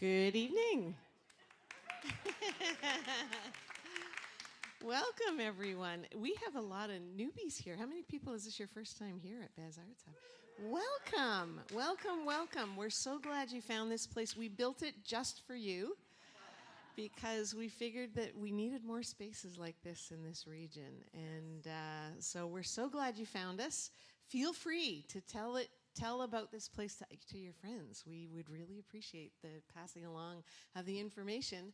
Good evening. Welcome, everyone. We have a lot of newbies here. How many people, is this your first time here at Jazz Arts Hub? Welcome, welcome, welcome. We're so glad you found this place. We built it just for you because we figured that we needed more spaces like this in this region. And so we're so glad you found us. Feel free to tell about this place to your friends. We would really appreciate the passing along of the information.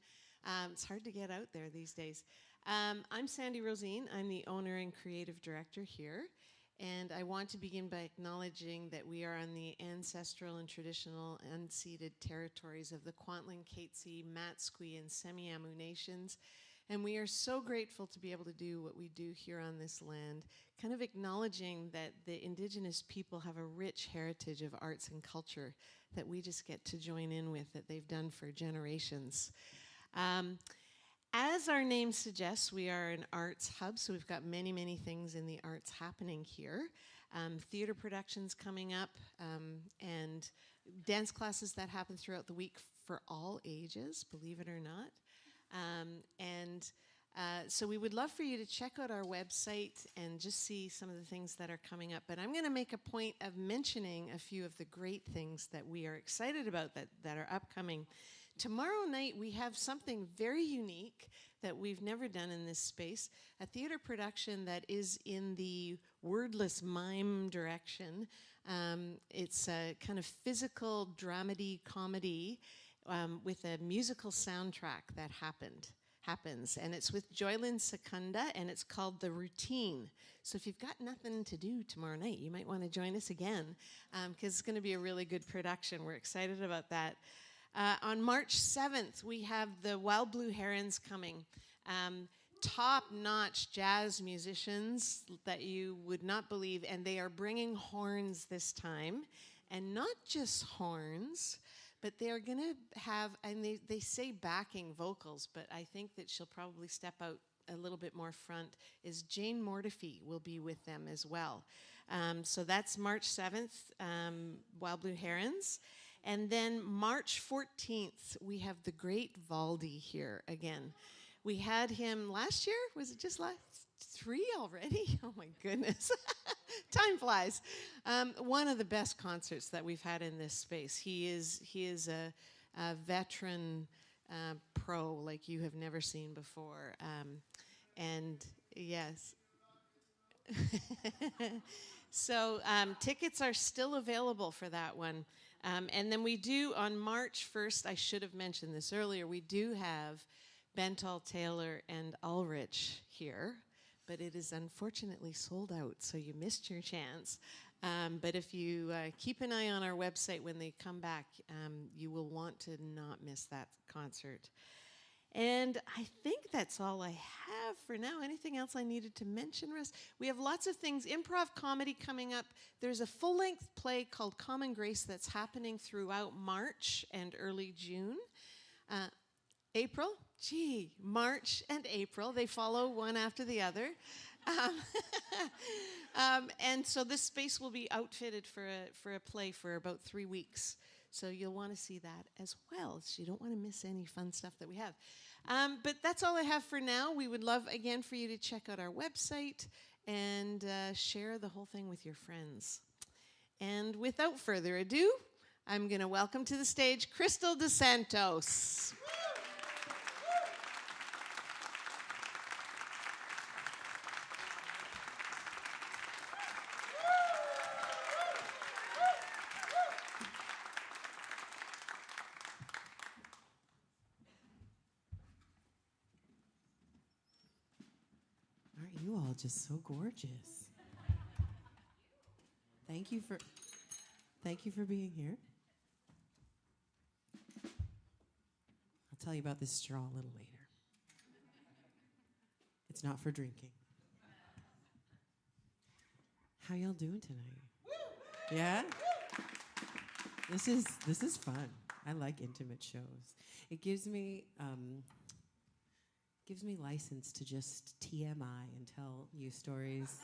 It's hard to get out there these days. I'm Sandy Rosine. I'm the owner and creative director here. And I want to begin by acknowledging that we are on the ancestral and traditional unceded territories of the Kwantlen, Katzie, Matsqui, and Semiahmoo nations. And we are so grateful to be able to do what we do here on this land, kind of acknowledging that the indigenous people have a rich heritage of arts and culture that we just get to join in with, that they've done for generations. As our name suggests, we are an arts hub, so we've got many, many things in the arts happening here. Theater productions coming up, and dance classes that happen throughout the week for all ages, believe it or not. So we would love for you to check out our website and just see some of the things that are coming up. But I'm going to make a point of mentioning a few of the great things that we are excited about that are upcoming. Tomorrow night we have something very unique that we've never done in this space, a theater production that is in the wordless mime direction. It's a kind of physical dramedy comedy with a musical soundtrack that happens, and it's with Joylyn Secunda, and it's called The Routine. So if you've got nothing to do tomorrow night, you might want to join us again, because it's going to be a really good production. We're excited about that. On March 7th, we have the Wild Blue Herons coming. Top-notch jazz musicians that you would not believe, and they are bringing horns this time, and not just horns, but they are going to have, and they say backing vocals, but I think that she'll probably step out a little bit more front, is Jane Mortefi will be with them as well. So that's March 7th, Wild Blue Herons. And then March 14th, we have the great Valdi here again. We had him last year, was it just last? 3 already? Oh my goodness. Time flies. One of the best concerts that we've had in this space. He is a veteran pro like you have never seen before. And yes. So tickets are still available for that one. And then we do on March 1st, I should have mentioned this earlier, we do have Bentall Taylor and Ulrich here, but it is unfortunately sold out, so you missed your chance. But if you keep an eye on our website when they come back, you will want to not miss that concert. And I think that's all I have for now. Anything else I needed to mention, Russ? We have lots of things. Improv comedy coming up. There's a full-length play called Common Grace that's happening throughout March and early June. April? Gee, March and April. They follow one after the other. And so this space will be outfitted for a play for about 3 weeks. So you'll want to see that as well. So you don't want to miss any fun stuff that we have. But that's all I have for now. We would love, again, for you to check out our website and share the whole thing with your friends. And without further ado, I'm going to welcome to the stage Krystle Dos Santos. You all just so gorgeous. Thank you for being here. I'll tell you about this straw a little later. It's not for drinking. How y'all doing tonight? Yeah? This is fun. I like intimate shows. It gives me license to just TMI and tell you stories,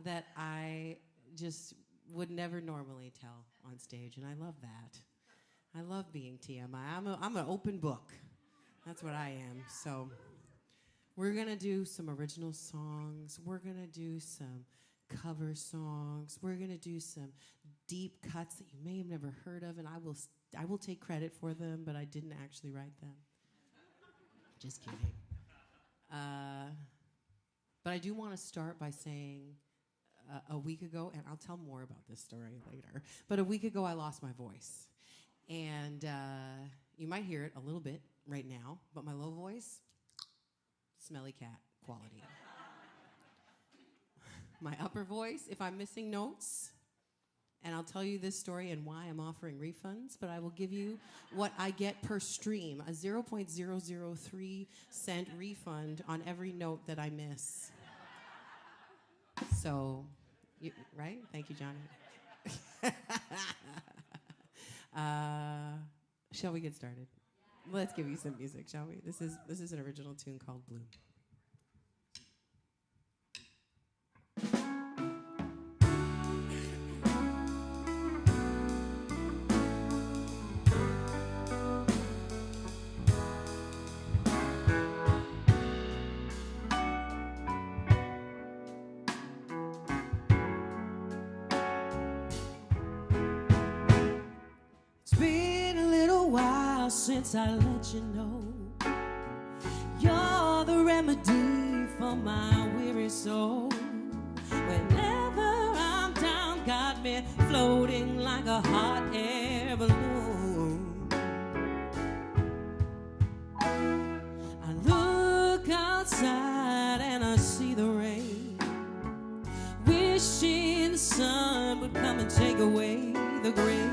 that I just would never normally tell on stage, and I love that. I love being TMI. I'm an open book. That's what I am. So we're going to do some original songs. We're going to do some cover songs. We're going to do some deep cuts that you may have never heard of, and I will take credit for them, but I didn't actually write them. Just kidding. But I do want to start by saying a week ago, and I'll tell more about this story later, but a week ago I lost my voice. And you might hear it a little bit right now, but my low voice, smelly cat quality. My upper voice, if I'm missing notes, and I'll tell you this story and why I'm offering refunds, but I will give you what I get per stream, a 0.003 cent refund on every note that I miss. So, right? Thank you, Johnny. Shall we get started? Let's give you some music, shall we? This is an original tune called Bloom. Since I let you know you're the remedy for my weary soul. Whenever I'm down, got me floating like a hot air balloon. I look outside and I see the rain, wishing the sun would come and take away the gray.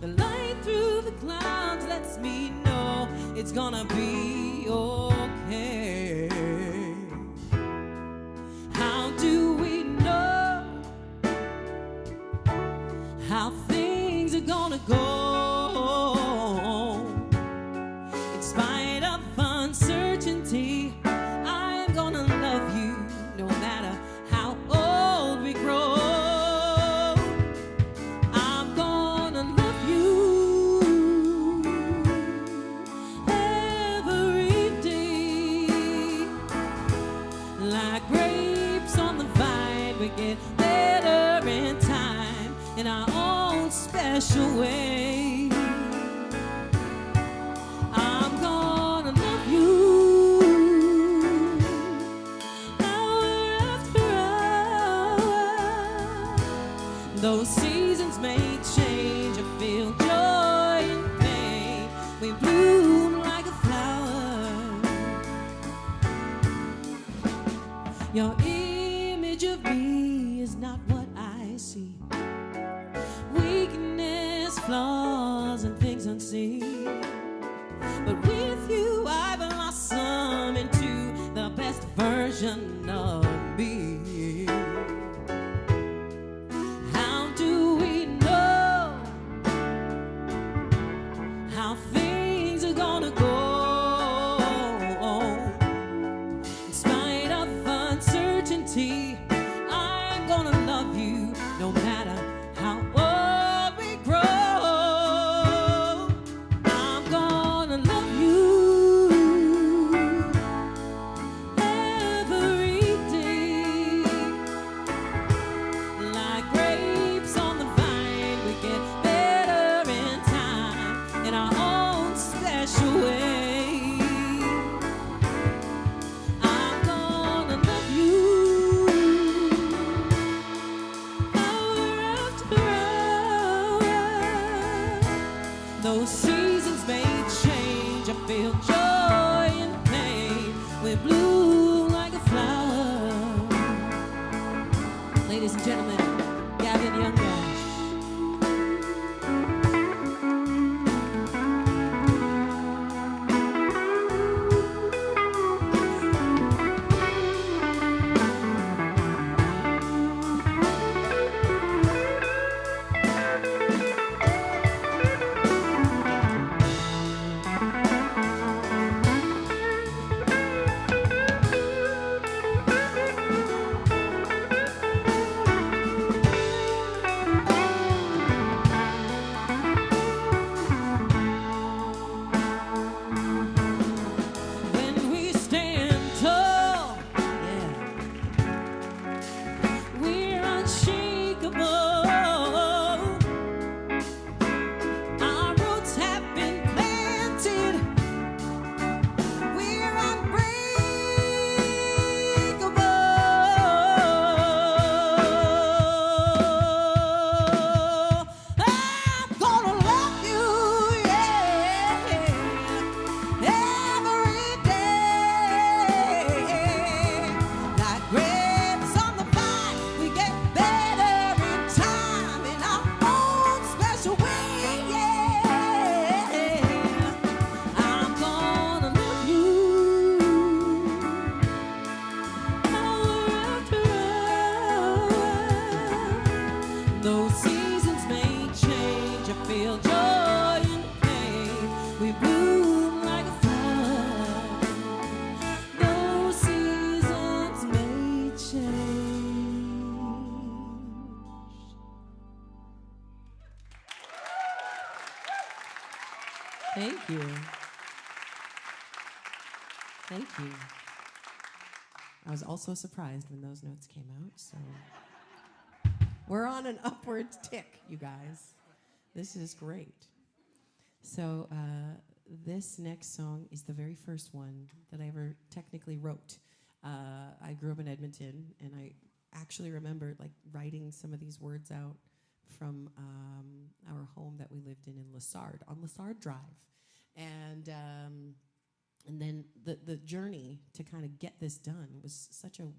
The light through the clouds lets me know it's gonna be okay. How do we know how things are gonna go? In spite of uncertainty, I am gonna love you no matter how old we grow. Better in time, in our own special way. I'm gonna love you hour after hour. Those seasons may change, I feel joy and pain. We bloom like a flower. Your image of me is not what I see. Weakness, flaws, and things unseen. But with you I blossom into the best version of me. How do we know how things are gonna go? In spite of uncertainty, you. Thank you. I was also surprised when those notes came out, so we're on an upward tick, you guys. This is great. So this next song is the very first one that I ever technically wrote. I grew up in Edmonton, and I actually remember like writing some of these words out from our home that we lived in Lessard, on Lessard Drive. And then the journey to kind of get this done was such a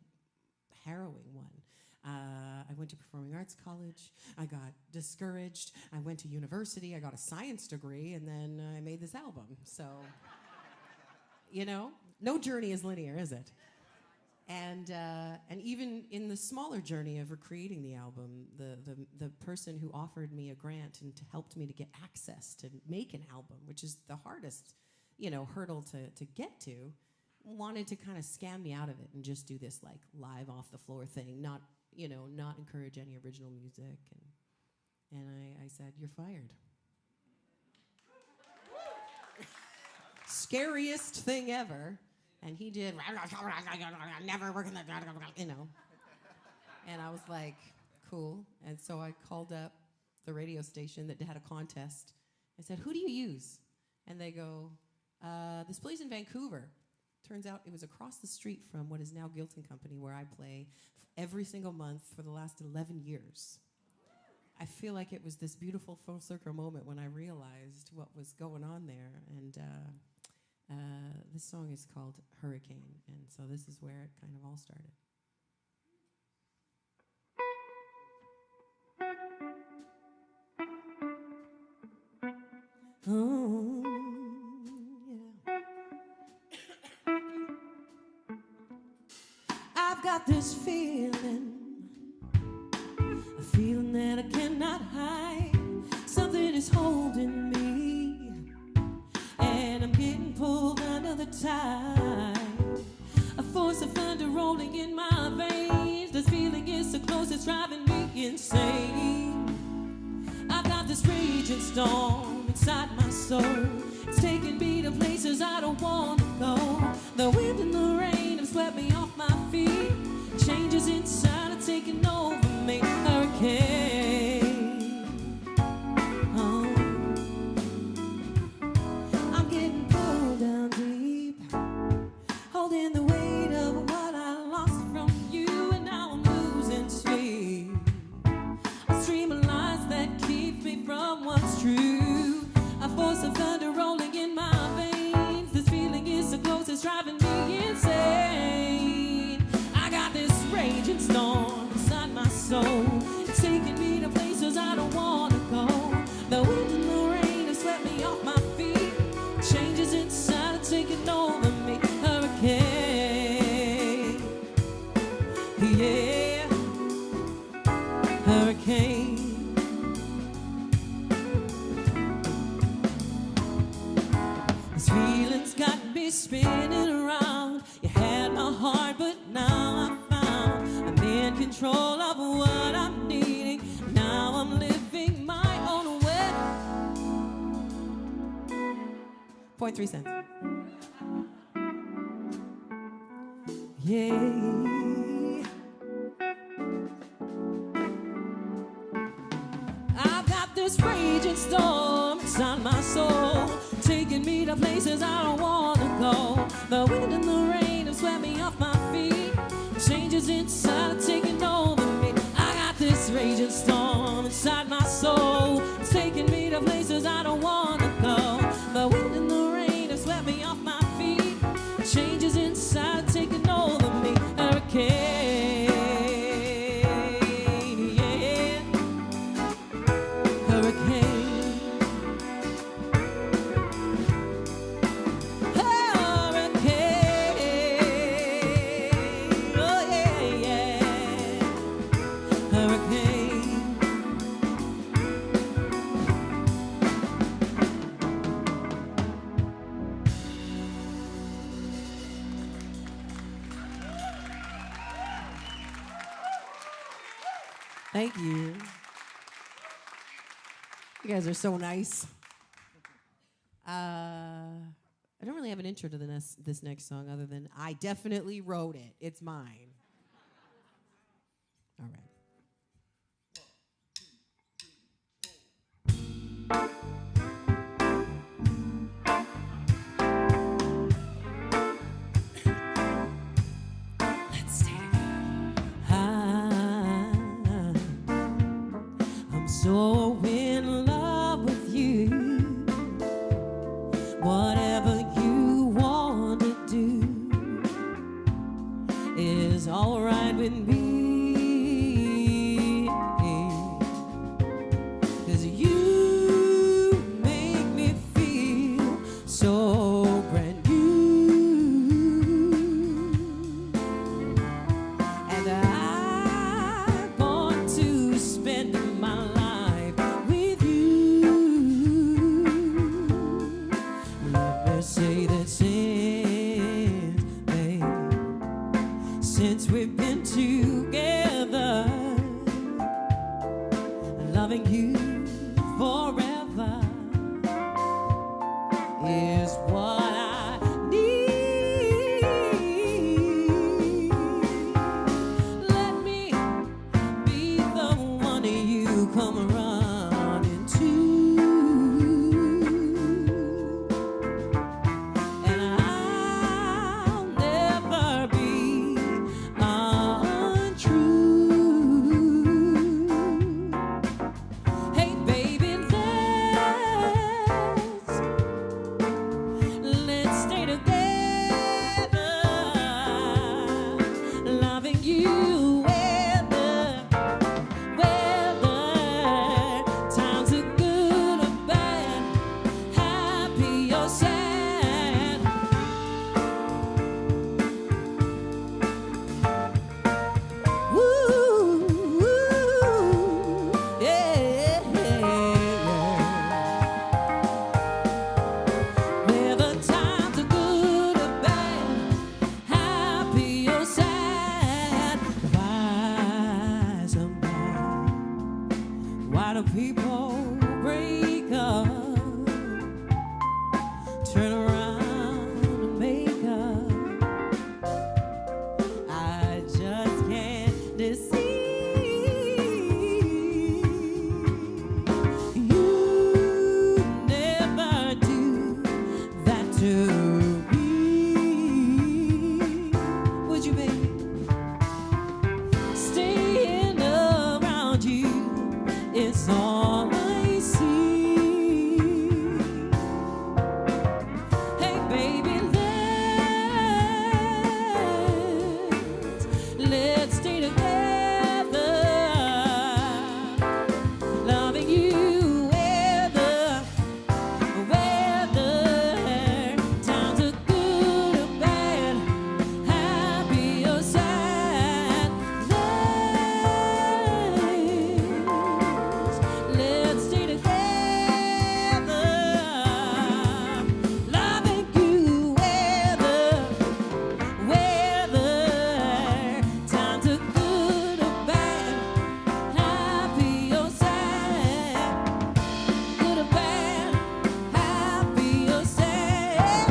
harrowing one. I went to performing arts college. I got discouraged. I went to university. I got a science degree, and then I made this album. So, you know, no journey is linear, is it? And even in the smaller journey of creating the album, the person who offered me a grant and helped me to get access to make an album, which is the hardest, you know, hurdle to get to, wanted to kind of scam me out of it and just do this like live off the floor thing, not encourage any original music. And I said, "You're fired." Scariest thing ever. And he did, never working that, you know. And I was like, cool. And so I called up the radio station that had a contest. I said, "Who do you use?" And they go, "This place in Vancouver." Turns out it was across the street from what is now Gilton Company, where I play every single month for the last 11 years. I feel like it was this beautiful full circle moment when I realized what was going on there. And this song is called Hurricane, and so this is where it kind of all started. Oh, yeah. I've got this feeling, a feeling that I cannot hide. Something is holding me, and I'm getting pulled under the tide. A force of thunder rolling in my veins. This feeling is so close, it's driving me insane. I've got this raging storm inside my soul. It's taking me to places I don't want to go. The wind and the rain have swept me off my feet. Changes inside are taking over me. Hurricane. Holding the weight of what I lost from you, and now I'm losing sleep. A stream of lies that keep me from what's true. A force of thunder rolling in my veins. This feeling is so close, it's driving me insane. I got this raging storm inside my soul. It's taking me to places I don't want to go. The wind and the rain have swept me off my feet. Changes inside are taking over me. Hurricane, yeah, hurricane. This feeling's got me spinning around. You had my heart, but now I found I'm in control of what I'm needing. Now I'm living my own way. 0.3 cents. Yeah. I've got this raging storm inside my soul, taking me to places I don't want to go. The wind and the rain have swept me off my feet. Changes inside are taking over me. I got this raging storm inside my soul. It's taking me to places I don't want to go. The wind and the rain have swept me off my feet. Changes inside are taking over me. Hurricane, yeah. Hurricane. Hurricane. Oh, yeah, yeah. Hurricane. Thank you. You guys are so nice. really have an intro to this next song other than I definitely wrote it. It's mine. All right. Let's stay together. I'm so in love with you. Whatever you want to do is all right with me. 'Cause you make me feel so brand new. And I want to spend my life with you. Let me say that since we've been together, loving you forever is what I need. Let me be the one you come running to, and I'll never be untrue. Hey baby, let's stay together, loving you whether times are good or bad, happy or sad. Woo, yeah, whether times are good or bad, happy or sad. Why sometimes, why do people break up, turn around and make up? I just can't deceive. You never do that to me. Would you, baby? Staying around you is all I see. Hey baby, let's stay together, loving you whether times are good or bad, happy or sad. Let's stay together, loving you whether times are good or bad, happy or sad, good or bad, happy or sad,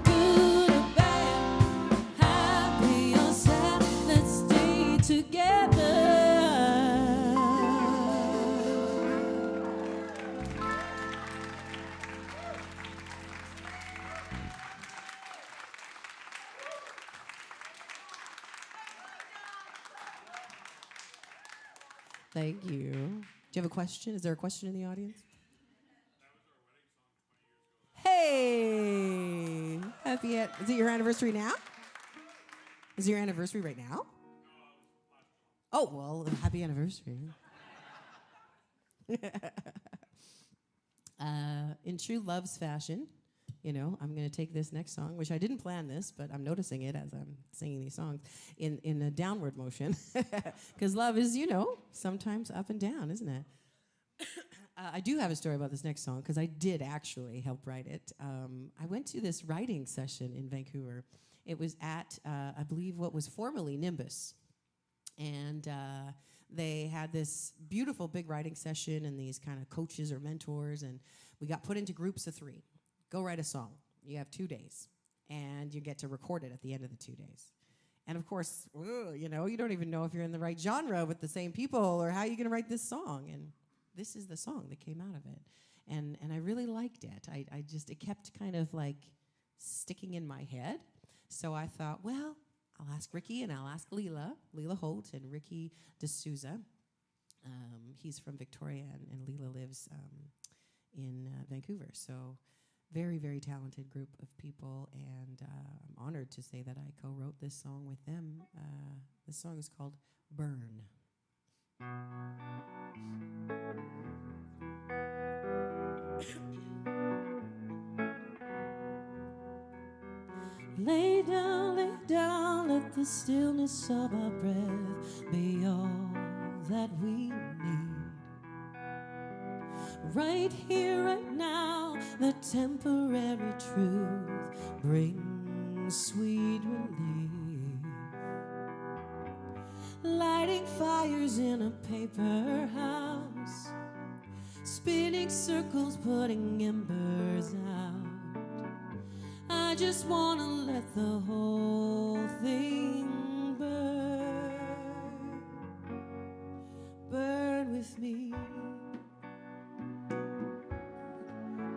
good or bad, happy or sad. Let's stay together. Thank you. Do you have a question? Is there a question in the audience? Hey, happy! Is it your anniversary now? Is it your anniversary right now? Oh well, happy anniversary. In true Love's fashion, you know, I'm going to take this next song, which I didn't plan this, but I'm noticing it as I'm singing these songs, in a downward motion. Because love is, you know, sometimes up and down, isn't it? I do have a story about this next song, because I did actually help write it. I went to this writing session in Vancouver. It was at, I believe, what was formerly Nimbus. And they had this beautiful big writing session and these kind of coaches or mentors, and we got put into groups of 3. Go write a song. You have 2 days, and you get to record it at the end of the 2 days. And of course, you don't even know if you're in the right genre with the same people or how you're going to write this song. And this is the song that came out of it. And I really liked it. It kept kind of like sticking in my head. So I thought, well, I'll ask Ricky and I'll ask Leela Holt and Ricky D'Souza. He's from Victoria and Leela lives in Vancouver. So very, very talented group of people, and I'm honored to say that I co-wrote this song with them. This song is called Burn. Lay down, let the stillness of our breath be all that we need. Right here, right now, the temporary truth brings sweet relief. Lighting fires in a paper house, spinning circles, putting embers out. I just wanna let the whole thing burn, burn with me.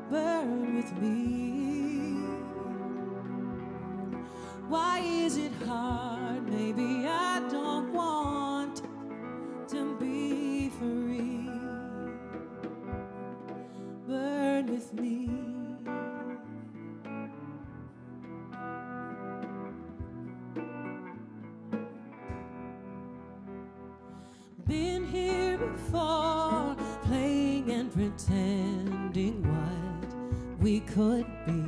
Burn with me. Why is it hard? Maybe I don't want to be free. Burn with me. Been here before, playing and pretending what we could be.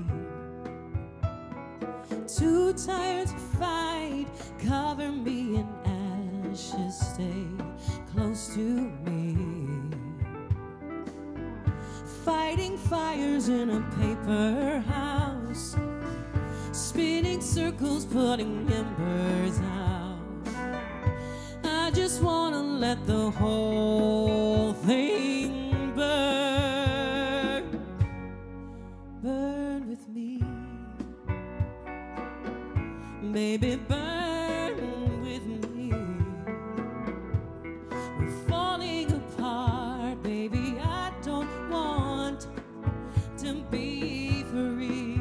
Too tired to fight, cover me in ashes, stay close to me. Fighting fires in a paper house, spinning circles, putting embers out. I just wanna let the whole thing burn, burn with me. Baby, burn with me. We're falling apart, baby, I don't want to be free.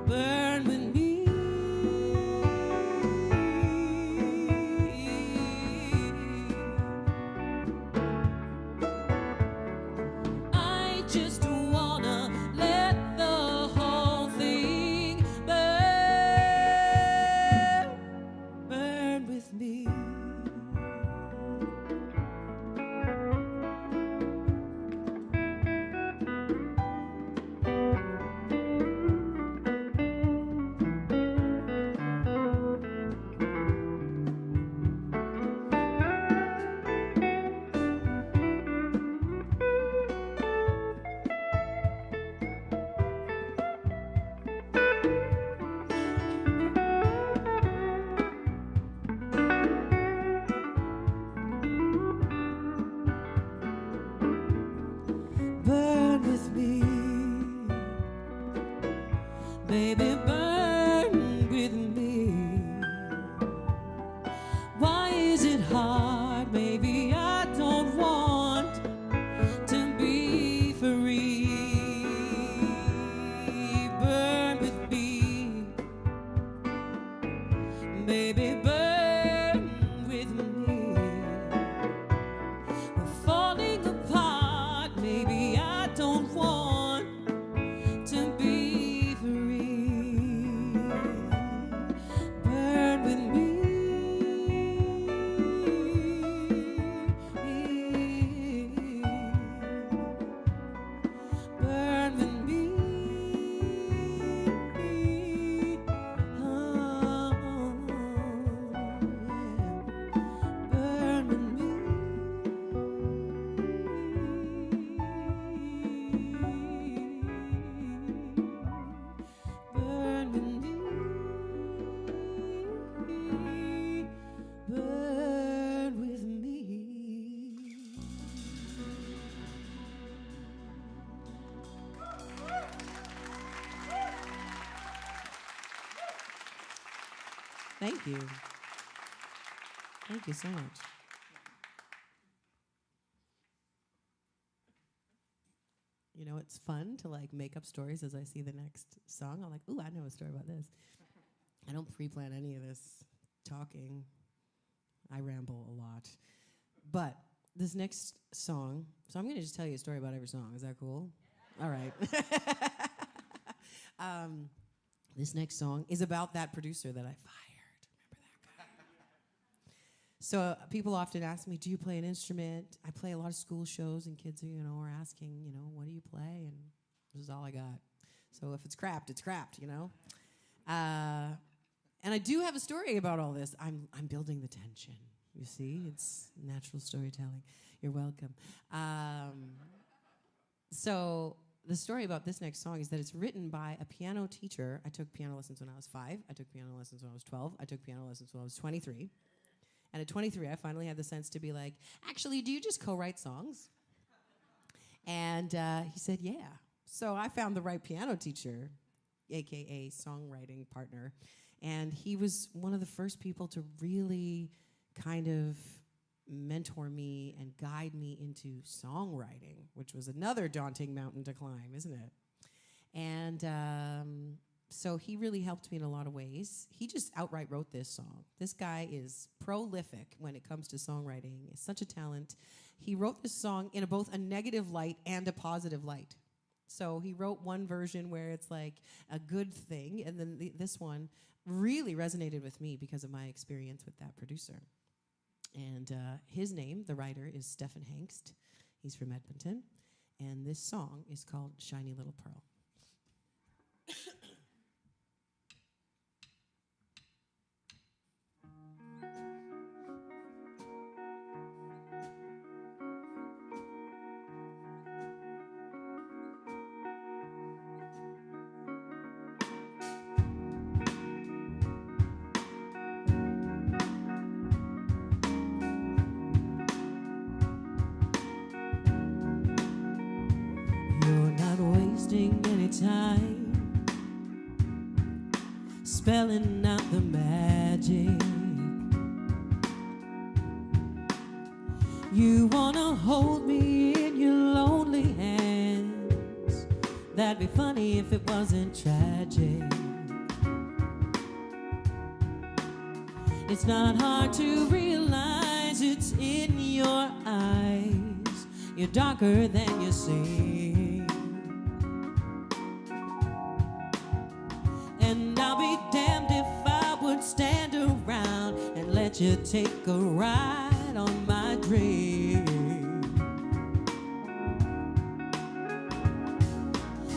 Burn with me. Just wanna let the whole thing burn, burn with me. Burn with me, baby, burn with me. Why is it hard? Maybe I don't want to be free. Burn with me, baby, burn with me. We're falling apart, maybe I don't want to be free. Burn with me. Burn with me. Oh. Thank you. Thank you so much. You know, it's fun to like make up stories as I see the next song. I'm like, ooh, I know a story about this. I don't pre-plan any of this talking. I ramble a lot. But this next song, so I'm going to just tell you a story about every song. Is that cool? All right. This next song is about that producer that I fired. Remember that guy? So people often ask me, do you play an instrument? I play a lot of school shows, and kids are asking, what do you play? And this is all I got. So if it's crapped, it's crapped, And I do have a story about all this. I'm building the tension. You see, it's natural storytelling. You're welcome. So the story about this next song is that it's written by a piano teacher. I took piano lessons when I was 5. I took piano lessons when I was 12. I took piano lessons when I was 23. And at 23, I finally had the sense to be like, actually, do you just co-write songs? And he said, yeah. So I found the right piano teacher, a.k.a. songwriting partner. And he was one of the first people to really kind of mentor me and guide me into songwriting, which was another daunting mountain to climb, isn't it? And so he really helped me in a lot of ways. He just outright wrote this song. This guy is prolific when it comes to songwriting. He's such a talent. He wrote this song in both a negative light and a positive light. So he wrote one version where it's like a good thing, and then this one really resonated with me because of my experience with that producer. And his name, the writer, is Stephen Hangst. He's from Edmonton. And this song is called Shiny Little Pearl. Any time spelling out the magic. You wanna hold me in your lonely hands. That'd be funny if it wasn't tragic. It's not hard to realize it's in your eyes. You're darker than you seem. Stand around and let you take a ride on my dream.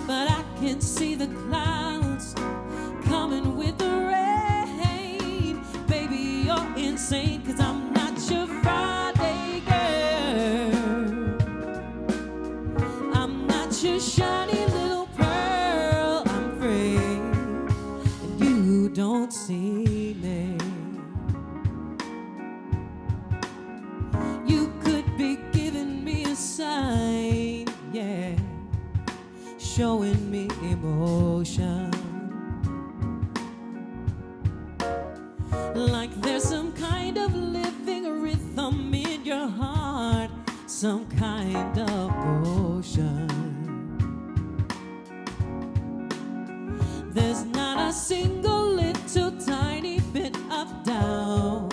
But I can see the clouds coming with the rain. Baby, you're insane, 'cause I'm not your Friday girl. I'm not your shiny little pearl. I'm free, and you don't see. Showing me emotion, like there's some kind of living rhythm in your heart, some kind of motion. There's not a single little tiny bit of doubt.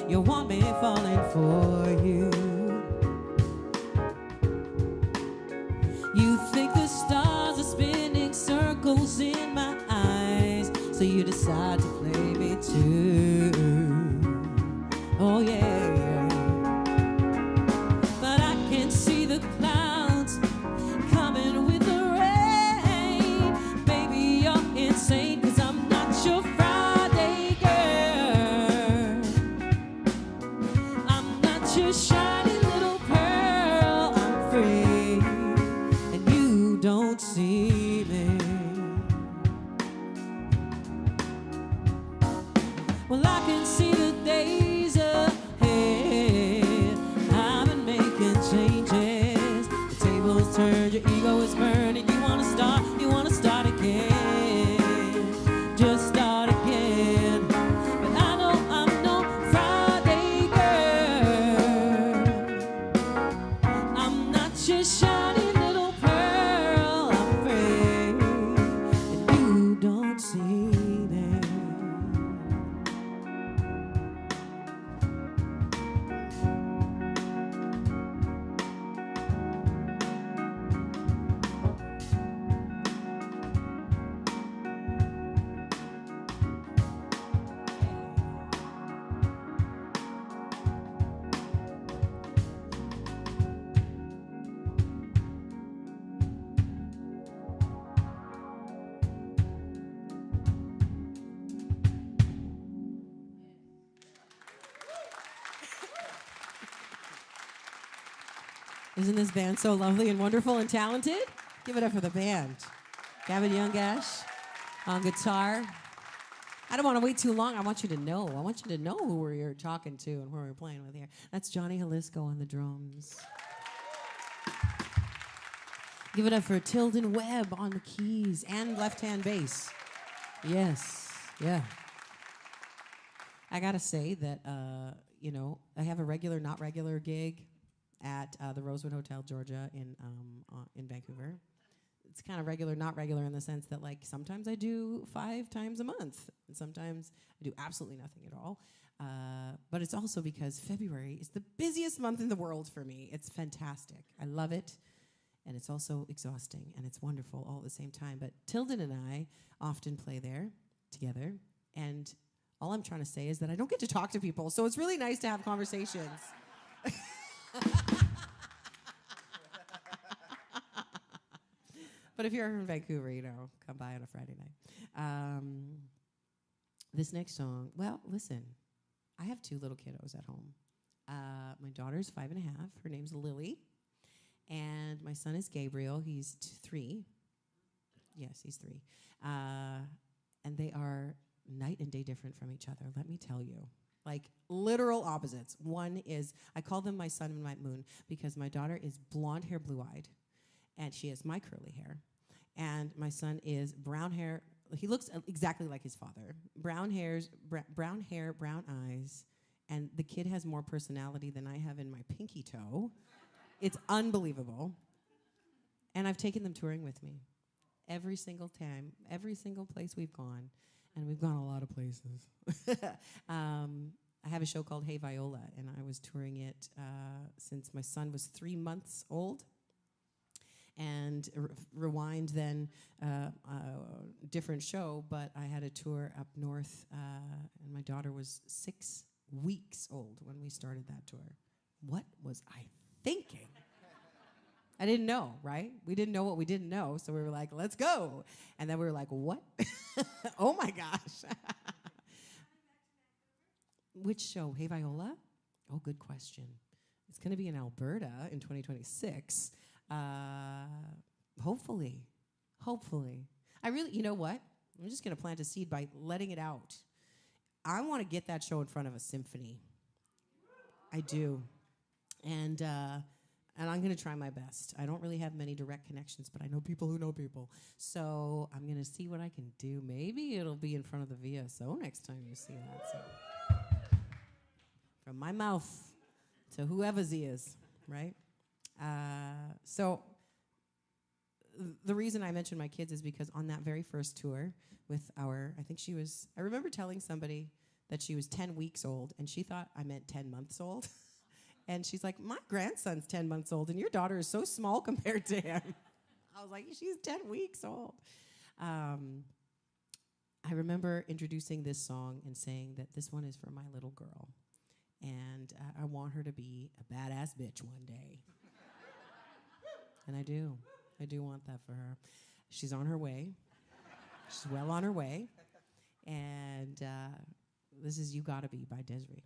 You want me falling for you. You think the stars are spinning circles in my eyes, so you decide to play me too. Oh yeah, yeah. But I can see the clouds coming with the rain. Baby, you're insane, 'cause I'm not your Friday girl. I'm not your shiny little pearl. I'm free, don't see me. Well, I can see the days ahead. I've been making changes. The table's turned, your ego is burning. You wanna start again. Just start again. But I Isn't this band so lovely and wonderful and talented? Give it up for the band. Gavin Youngash on guitar. I don't want to wait too long. I want you to know. I want you to know who we're talking to and who we're playing with here. That's Johnny Jalisco on the drums. Give it up for Tilden Webb on the keys and left-hand bass. Yes, yeah. I gotta say that, I have a regular, not regular gig at the Rosewood Hotel, Georgia, in Vancouver. It's kind of regular, not regular in the sense that, like, sometimes I do 5 times a month, and sometimes I do absolutely nothing at all. But it's also because February is the busiest month in the world for me. It's fantastic. I love it, and it's also exhausting, and it's wonderful all at the same time. But Tilden and I often play there together, and all I'm trying to say is that I don't get to talk to people, so it's really nice to have conversations. But if you're in Vancouver, come by on a Friday night. This next song, well, listen, I have 2 little kiddos at home. My daughter's 5 and a half. Her name's Lily. And my son is Gabriel. He's 3. Yes, he's 3. And they are night and day different from each other, let me tell you. Like, literal opposites. One is, I call them my sun and my moon because my daughter is blonde hair, blue-eyed. And she has my curly hair. And my son is brown hair. He looks exactly like his father. Brown hair, brown eyes. And the kid has more personality than I have in my pinky toe. It's unbelievable. And I've taken them touring with me. Every single time, every single place we've gone. And we've gone a lot of places. I have a show called Hey Viola, and I was touring it since my son was 3 months old. And rewind then, different show, but I had a tour up north, and my daughter was 6 weeks old when we started that tour. What was I thinking? I didn't know, right? We didn't know what we didn't know, so we were like, let's go. And then we were like, what? Oh my gosh. Which show? Hey Viola? Oh, good question. It's going to be in Alberta in 2026. Hopefully. I really, you know what? I'm just going to plant a seed by letting it out. I want to get that show in front of a symphony. I do. And I'm going to try my best. I don't really have many direct connections, but I know people who know people. So I'm going to see what I can do. Maybe it'll be in front of the VSO next time you see that. So from my mouth to whoever's ears, right? So the reason I mentioned my kids is because on that very first tour with I remember telling somebody that she was 10 weeks old, and she thought I meant 10 months old. And she's like, my grandson's 10 months old, and your daughter is so small compared to him. I was like, she's 10 weeks old. I remember introducing this song and saying that this one is for my little girl. And I want her to be a badass bitch one day. And I do. I do want that for her. She's on her way. She's well on her way. And this is You Gotta Be by Desiree.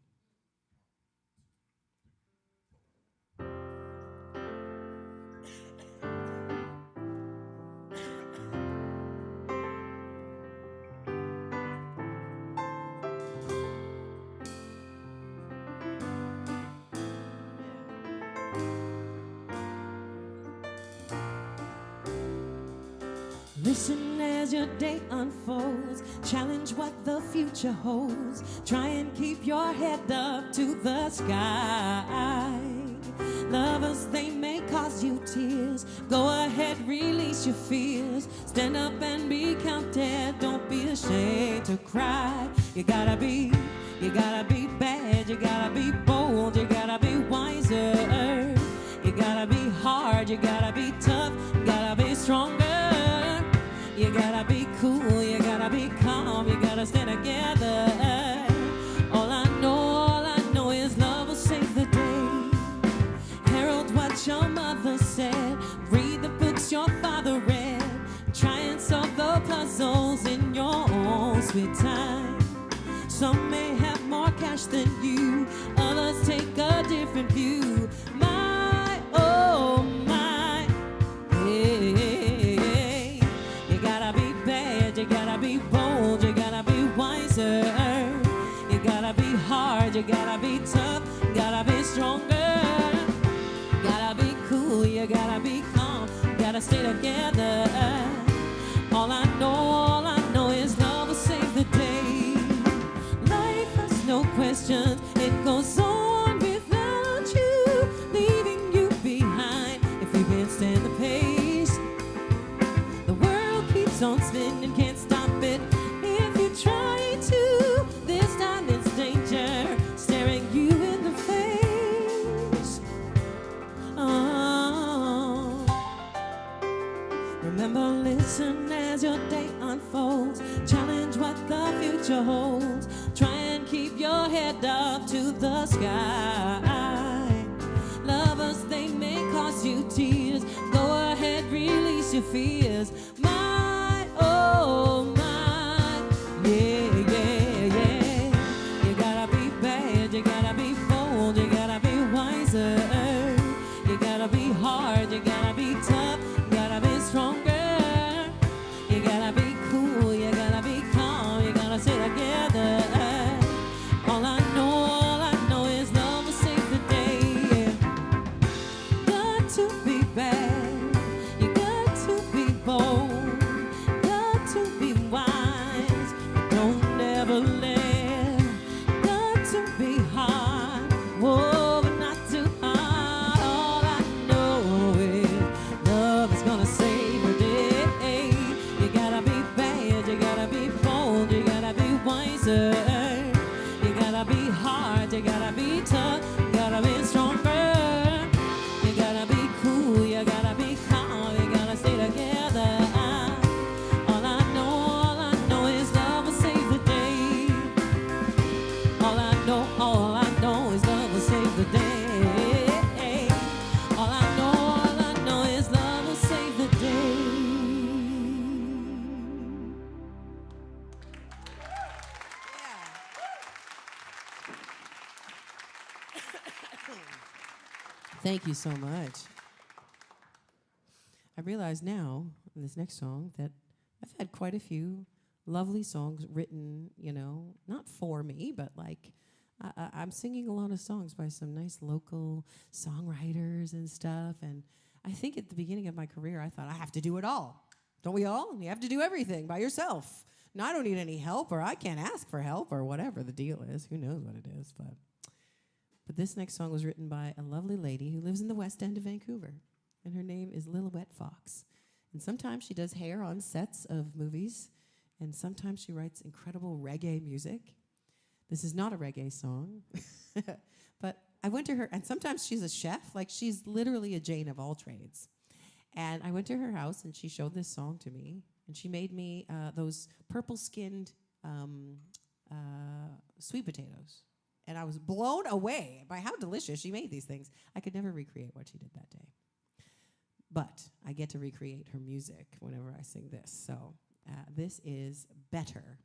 Listen as your day unfolds, challenge what the future holds, try and keep your head up to the sky. Lovers, they may cause you tears, go ahead, release your fears, stand up and be counted, don't be ashamed to cry. You gotta be bad, you gotta be bold, you gotta be wiser, you gotta be hard, you gotta be tough, you gotta be stronger. You gotta be cool, you gotta be calm, you gotta stand together. All I know is love will save the day. Herald what your mother said, read the books your father read, try and solve the puzzles in your own sweet time. Some may have more cash than you, others take a different view. My, oh, You gotta be tough, gotta be stronger. Gotta be cool, you gotta be calm. Gotta stay together. All I know is love will save the day. Life has no questions, it goes on without you, leaving you behind if you can't stand the pace. The world keeps on spinning, can't stop it if you try to. This time it's danger staring you in the face. Oh. Remember, listen as your day unfolds. Challenge what the future holds. Try and keep your head up to the sky. Lovers, they may cause you tears. Go ahead, release your fears. My, oh my, yeah, yeah, yeah. You gotta be bad, you gotta be bold, you gotta be wiser. You gotta be hard, you gotta be tough, you gotta be stronger. You gotta be cool, you gotta be calm, you gotta stay together. All I know is love will save the day. Got to be bad, you got to be bold, got to be wise, but don't ever let. Got to be hard, whoa, but not too hard. All I know is love is gonna save the day. You gotta be bad, you gotta be bold, you gotta be wiser. You gotta be hard, you gotta be tough, you gotta be stronger. You gotta be cool, you gotta be calm, you gotta stay together. All I know is love will save the day. All I know is love will save the day. All I know is love will save the day. Thank you so much. I realize now, in this next song, that I've had quite a few lovely songs written, you know, not for me, but like I'm singing a lot of songs by some nice local songwriters and stuff. And I think at the beginning of my career, I thought, I have to do it all. Don't we all? You have to do everything by yourself. No, I don't need any help, or I can't ask for help, or whatever the deal is. Who knows what it is, but this next song was written by a lovely lady who lives in the West End of Vancouver, and her name is Lillywet Fox. And sometimes she does hair on sets of movies, and sometimes she writes incredible reggae music. This is not a reggae song, but I went to her, and sometimes she's a chef, like she's literally a Jane of all trades. And I went to her house, and she showed this song to me, and she made me those purple-skinned sweet potatoes. And I was blown away by how delicious she made these things. I could never recreate what she did that day. But I get to recreate her music whenever I sing this. So this is Better,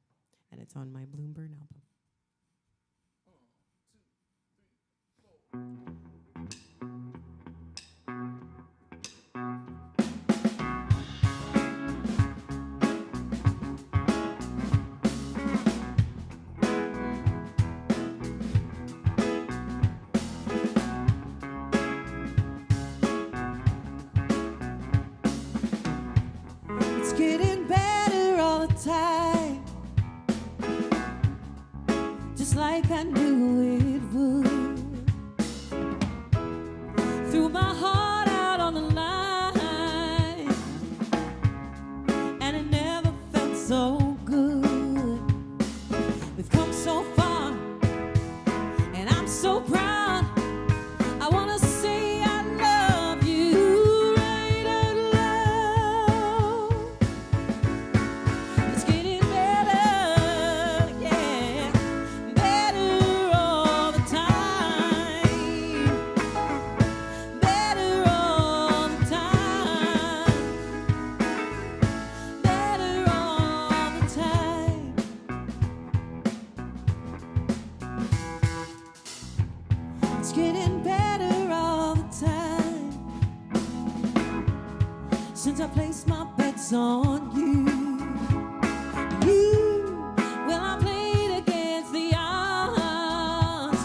and it's on my Bloomburn album. 1, 2, 3, 4. Getting better all the time, just like I knew it would. Threw my heart out on the line, and it never felt so good. We've come so far, and I'm so proud. I wanna say I love you right out loud. It's getting better, yeah, better all the time, better all the time, better all the time. It's getting better all the time since I placed my bets on you. Well, I played against the odds.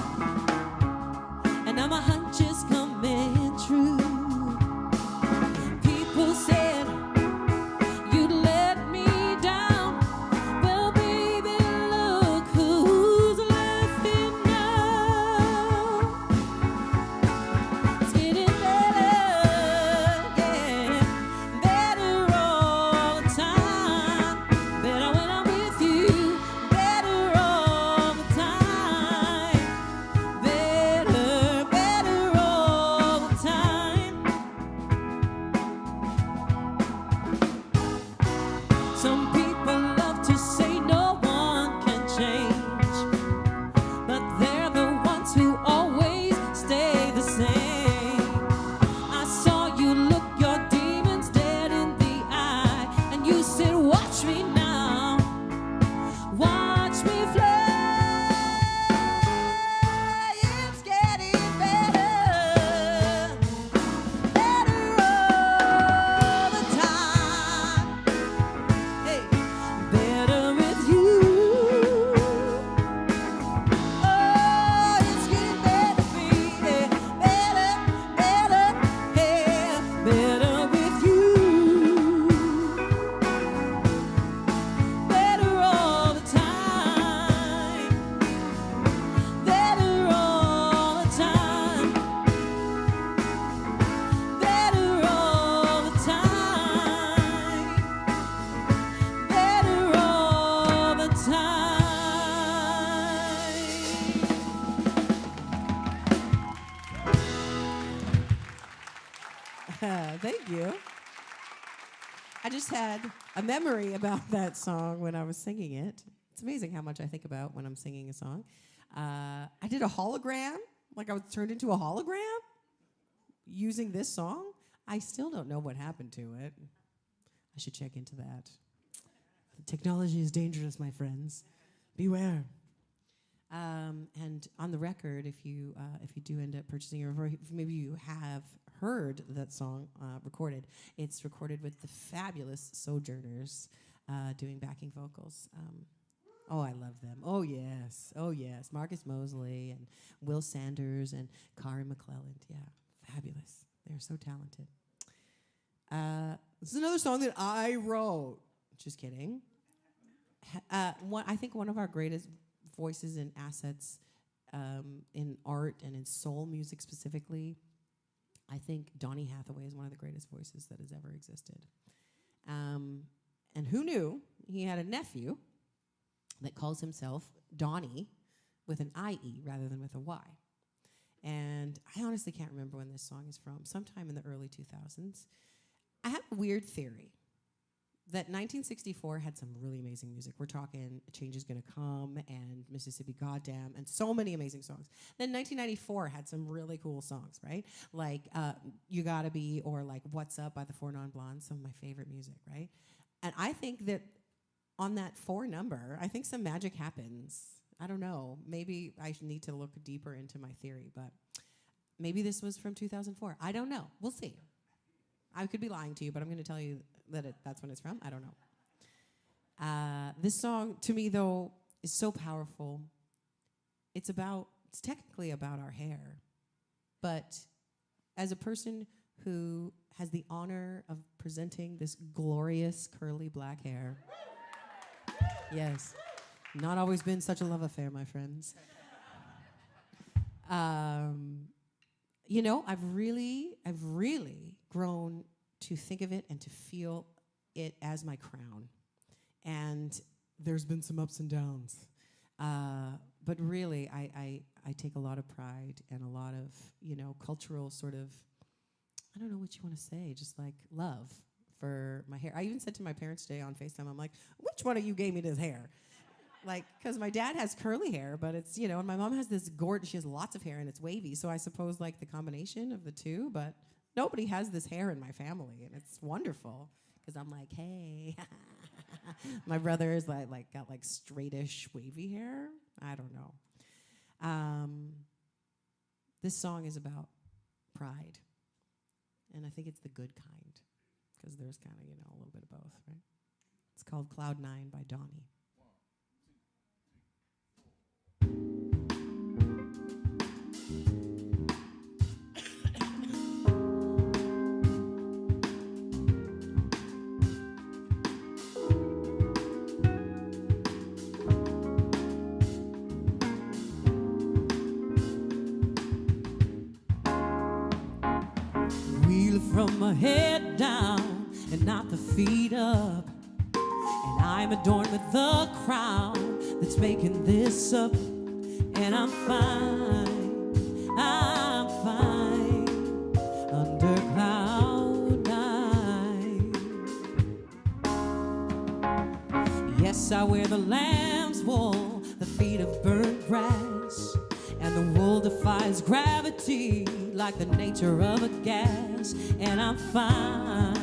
Thank you. I just had a memory about that song when I was singing it. It's amazing how much I think about when I'm singing a song. I did a hologram, like I was turned into a hologram using this song. I still don't know what happened to it. I should check into that. Technology is dangerous, my friends. Beware. And on the record, if you do end up purchasing it, or if maybe you have heard that song recorded, it's recorded with the fabulous Sojourners doing backing vocals. Oh, I love them. Oh, yes. Oh, yes. Marcus Mosley and Will Sanders and Kari McClelland. Yeah, fabulous. They're so talented. This is another song that I wrote. Just kidding. I think one of our greatest voices and assets in art and in soul music specifically, I think Donny Hathaway is one of the greatest voices that has ever existed. And who knew he had a nephew that calls himself Donny with an I-E rather than with a Y. And I honestly can't remember when this song is from, sometime in the early 2000s. I have a weird theory that 1964 had some really amazing music. We're talking Change Is Gonna Come and Mississippi Goddamn and so many amazing songs. Then 1994 had some really cool songs, right? Like You Gotta Be or like What's Up by the Four Non Blondes, some of my favorite music, right? And I think that on that 4 number, I think some magic happens. I don't know. Maybe I need to look deeper into my theory, but maybe this was from 2004. I don't know. We'll see. I could be lying to you, but I'm going to tell you that that's when it's from. I don't know. This song, to me, though, is so powerful. It's technically about our hair. But as a person who has the honor of presenting this glorious curly black hair, yes, not always been such a love affair, my friends. You know, I've really grown to think of it and to feel it as my crown. And there's been some ups and downs. But really, I take a lot of pride and a lot of, cultural sort of, I don't know what you want to say, just like love for my hair. I even said to my parents today on FaceTime, I'm like, which one of you gave me this hair? Like, because my dad has curly hair, but it's, and my mom has this she has lots of hair and it's wavy. So I suppose like the combination of the two, but nobody has this hair in my family. And it's wonderful because I'm like, hey, my brother is like got like straightish wavy hair. I don't know. This song is about pride. And I think it's the good kind because there's kind of, a little bit of both, right? It's called Cloud 9 by Donny. From my head down and not the feet up, and I'm adorned with the crown that's making this up, and I'm fine under cloud 9. Yes, I wear the lamb's wool, the feet of burnt grass, and the wool defies gravity like the nature of a gas. And I'm fine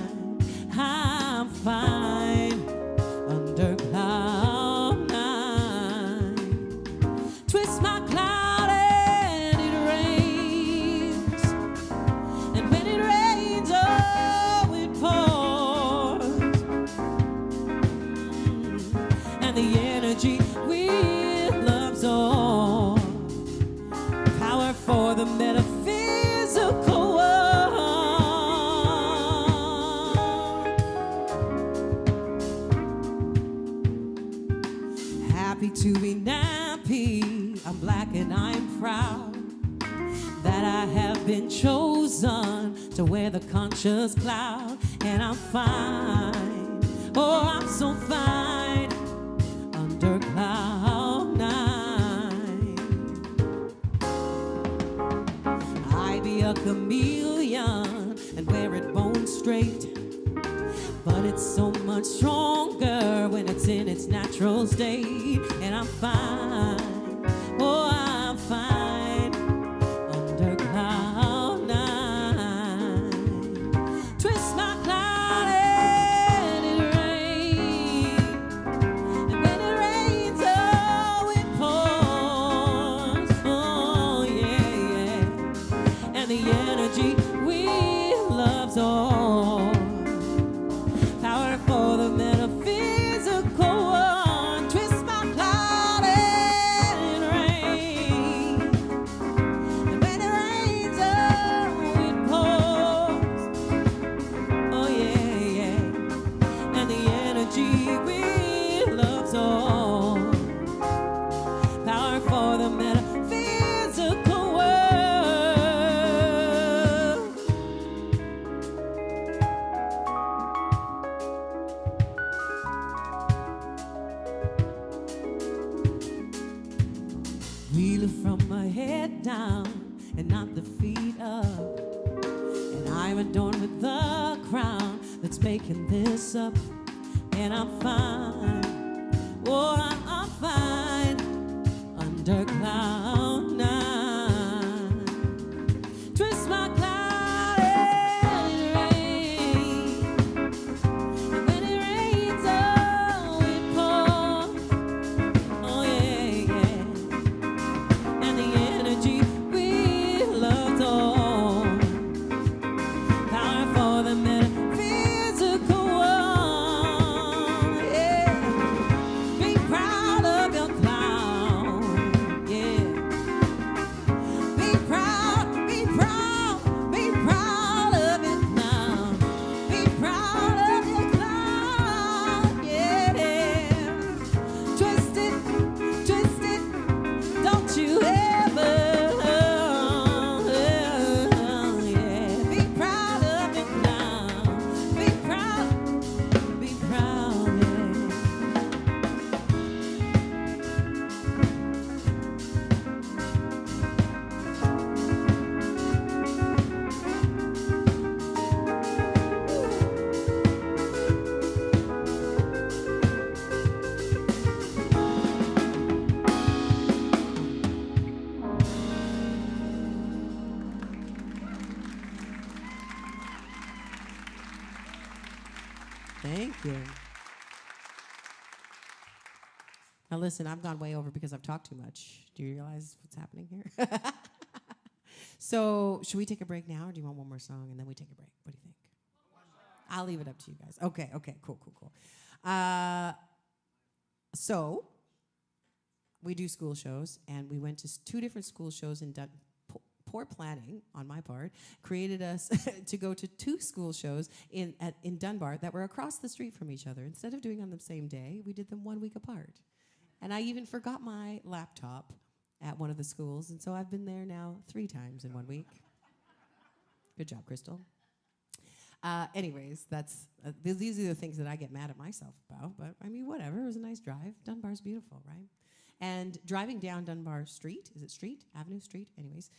under cloud 9. Twist my cloud and it rains, and when it rains, oh, it pours, and the energy will absorb power for the metaphysical world. Happy to be nappy, I'm black and I'm proud that I have been chosen to wear the conscious cloud. And I'm fine, oh, I'm so fine under cloud 9. I be a chameleon and wear it straight. But it's so much stronger when it's in its natural state. And I'm fine, oh I'm fine, under cloud nine. Twist my cloud and it rains. And when it rains, oh it pours, oh yeah, yeah. And the energy we love's all. Power for the metaphysical one. Twist my cloud and rain. And when it rains, oh, it pours. Oh, yeah, yeah. And the energy we love's all. Power for the metaphysical world. We live from my head down and not the feet up. And I'm adorned with the crown that's making this up. And I'm fine, oh I'm fine, under cloud nine. Twist my cloud and it rains. And when it rains, oh it pours. Oh yeah, yeah. And the energy we loved all. Power for the metaphysical one. Yeah. Be proud of your clown. Yeah. Be proud, be proud, be proud of your clown. Be proud of your clown. Yeah. Twist it, don't you ever, yeah. Be proud of it now. Be proud, yeah. Thank you. Now listen, I've gone way over because I've talked too much. Do you realize what's happening here? So, should we take a break now, or do you want one more song and then we take a break? What do you think? I'll leave it up to you guys. Okay, cool. So, we do school shows, and we went to two different school shows in poor planning on my part created us to go to two school shows in Dunbar that were across the street from each other. Instead of doing on the same day, we did them 1 week apart. And I even forgot my laptop at one of the schools, and so I've been there now 3 times in 1 week. Good job, Krystle. Anyways, these are the things that I get mad at myself about, but I mean, whatever. It was a nice drive. Dunbar's beautiful, right? And driving down Dunbar Street, is it Street? Avenue Street? Anyways,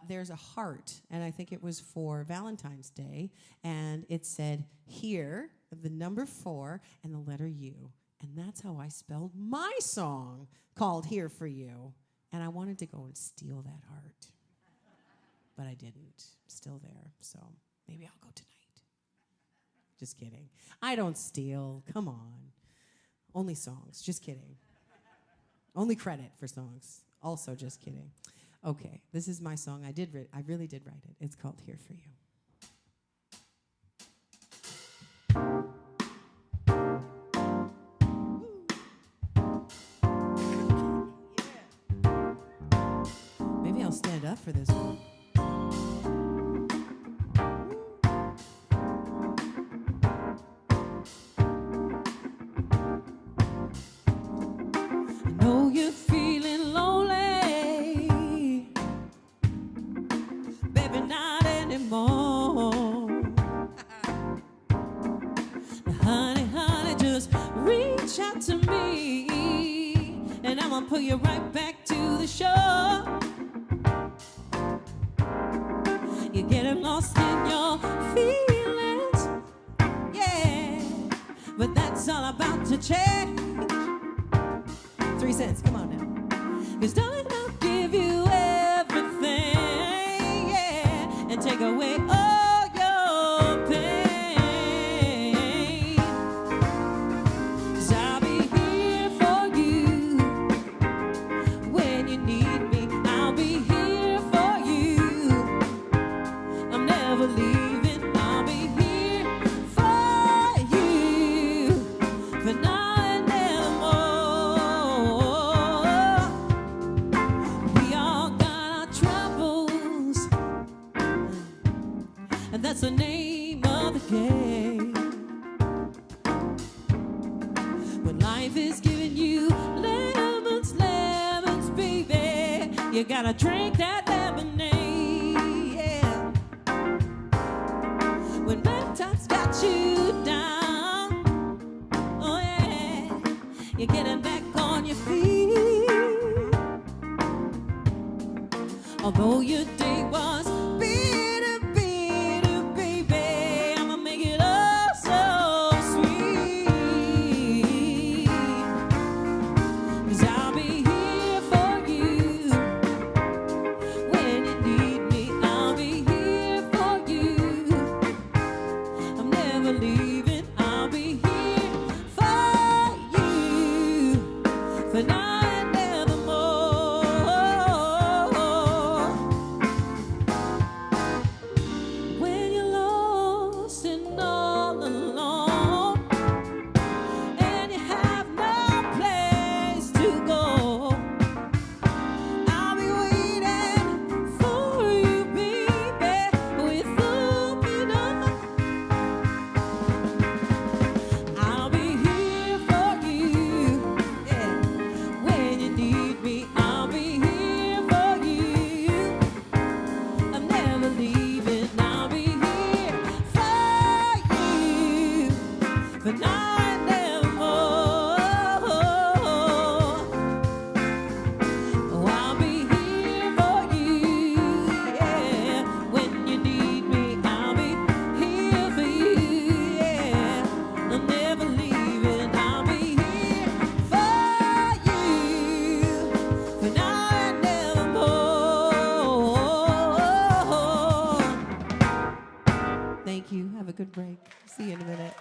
there's a heart, and I think it was for Valentine's Day, and it said, here, the number 4, and the letter U. And that's how I spelled my song called Here For You. And I wanted to go and steal that heart, but I didn't. Still there, so maybe I'll go tonight. Just kidding. I don't steal. Come on. Only songs. Just kidding. Only credit for songs. Also just kidding. Okay, this is my song. I really did write it. It's called Here For You. Maybe I'll stand up for this one. To me, and I'm gonna pull you right back to the shore. You're getting lost in your feelings, is all about to change. 3 cents, come on now. 'Cause darling, I'll give you everything, yeah, and take away all your pain. 'Cause I'll be here for you when you need me. I'll be here for you. I'm never leaving. I'll be here for you for now and evermore. We all got our troubles, and that's the name of the game. When life is giving you lemons, lemons, baby, you gotta drink that lemonade, yeah. When bad times got you down, oh yeah, you're getting back on your feet. Although your day was bitter, bitter, baby, I'ma make it all so sweet. 'Cause I'll be here for you when you need me. I'll be here for you. I'm never leaving. I'll be here for you for now and evermore. When you're lost and all alone, and you have no place to go, I'll be waiting for you, baby, with open arms. I'll be here for you, yeah, when you need me. I'll be here for you. I'm never leaving. I'll be here for you for now and evermore. Oh, I'll be here for you, yeah, when you need me. I'll be here for you, yeah. I'm never leaving. I'll be here for you for now and evermore. Thank you. Have a good break. See you in a minute.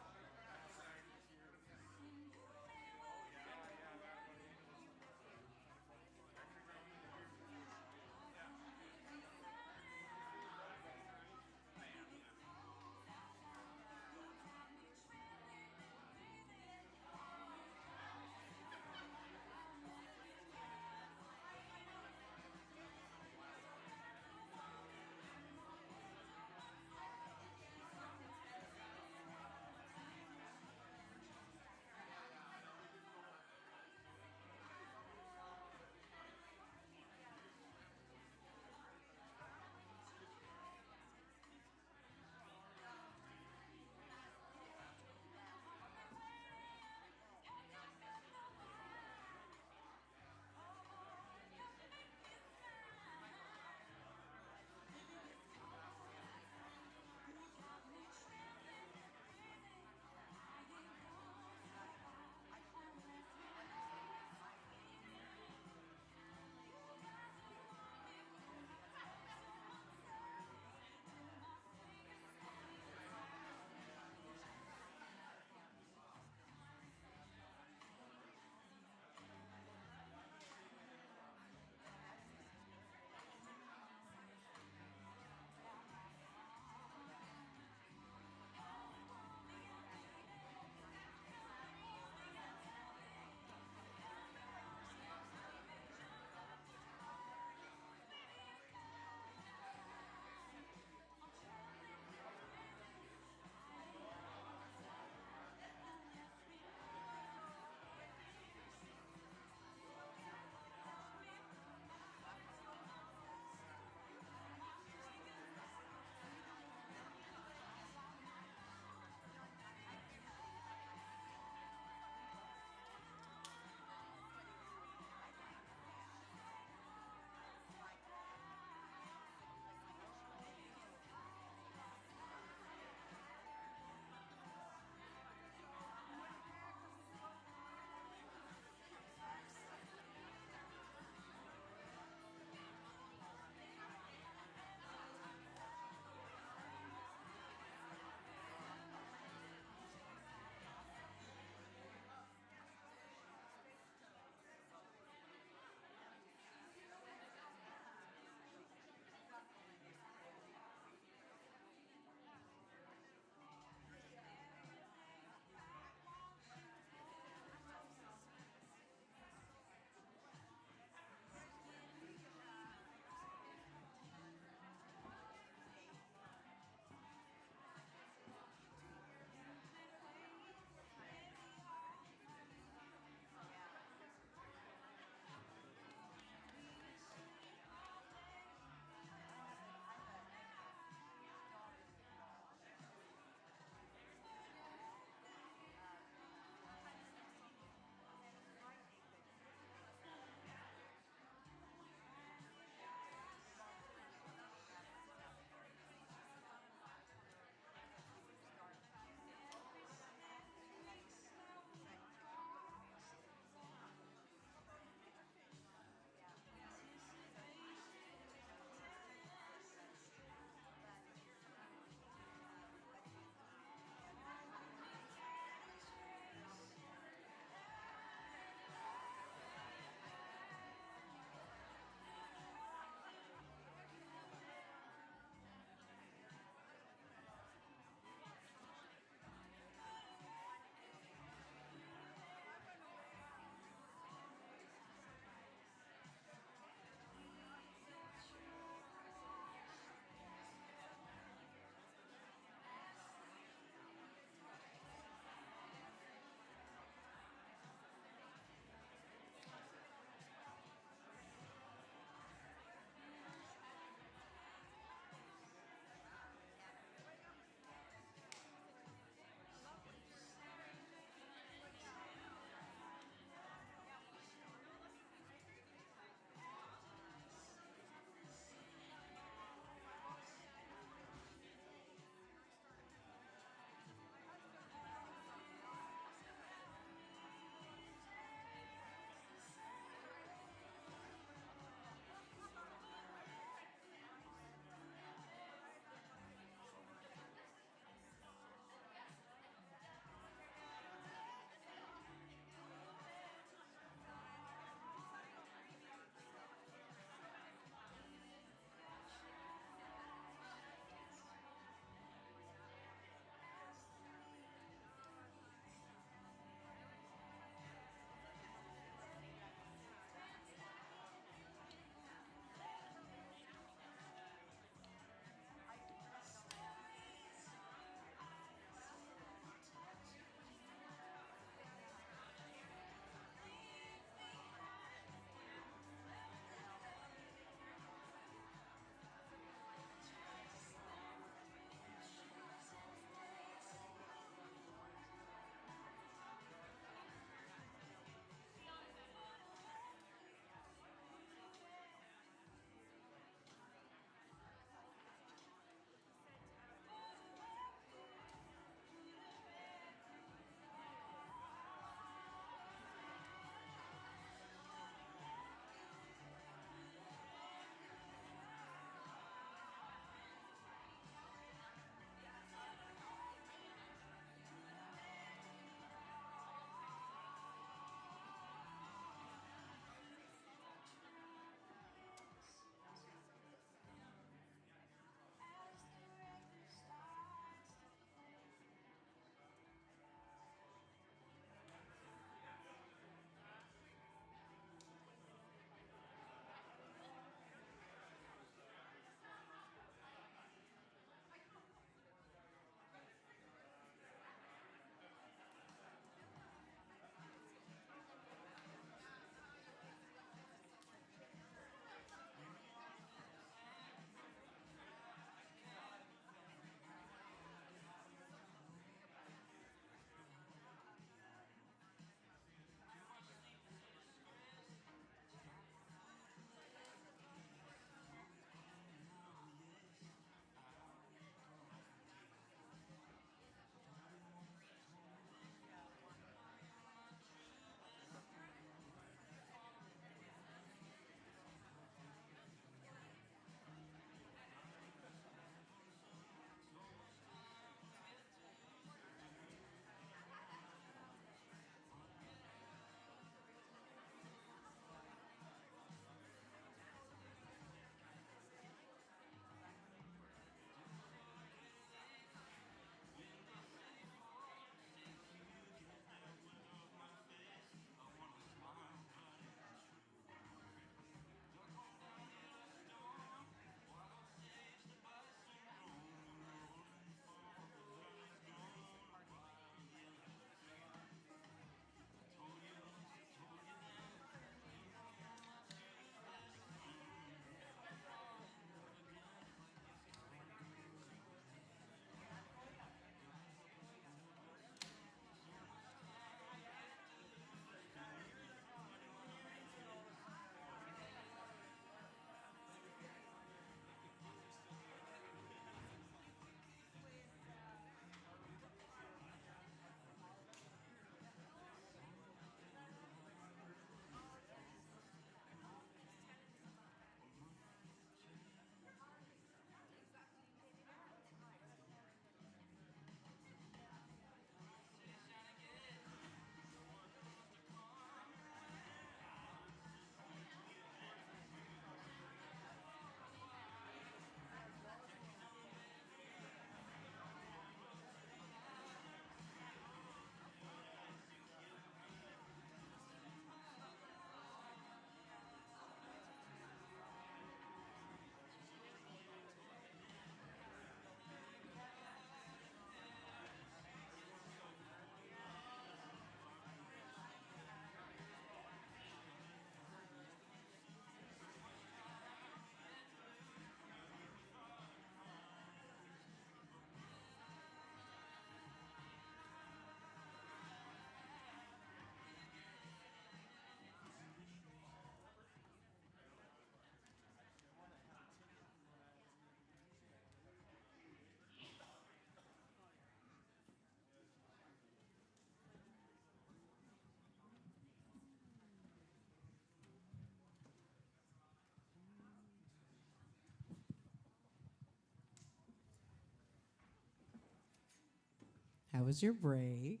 How was your break?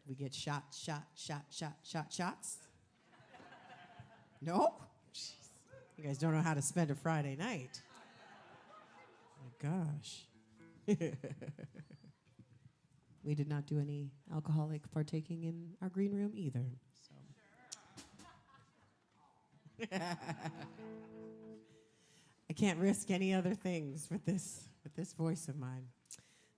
We get shots? No? Jeez. You guys don't know how to spend a Friday night. Oh my gosh. We did not do any alcoholic partaking in our green room either. So. I can't risk any other things with this voice of mine.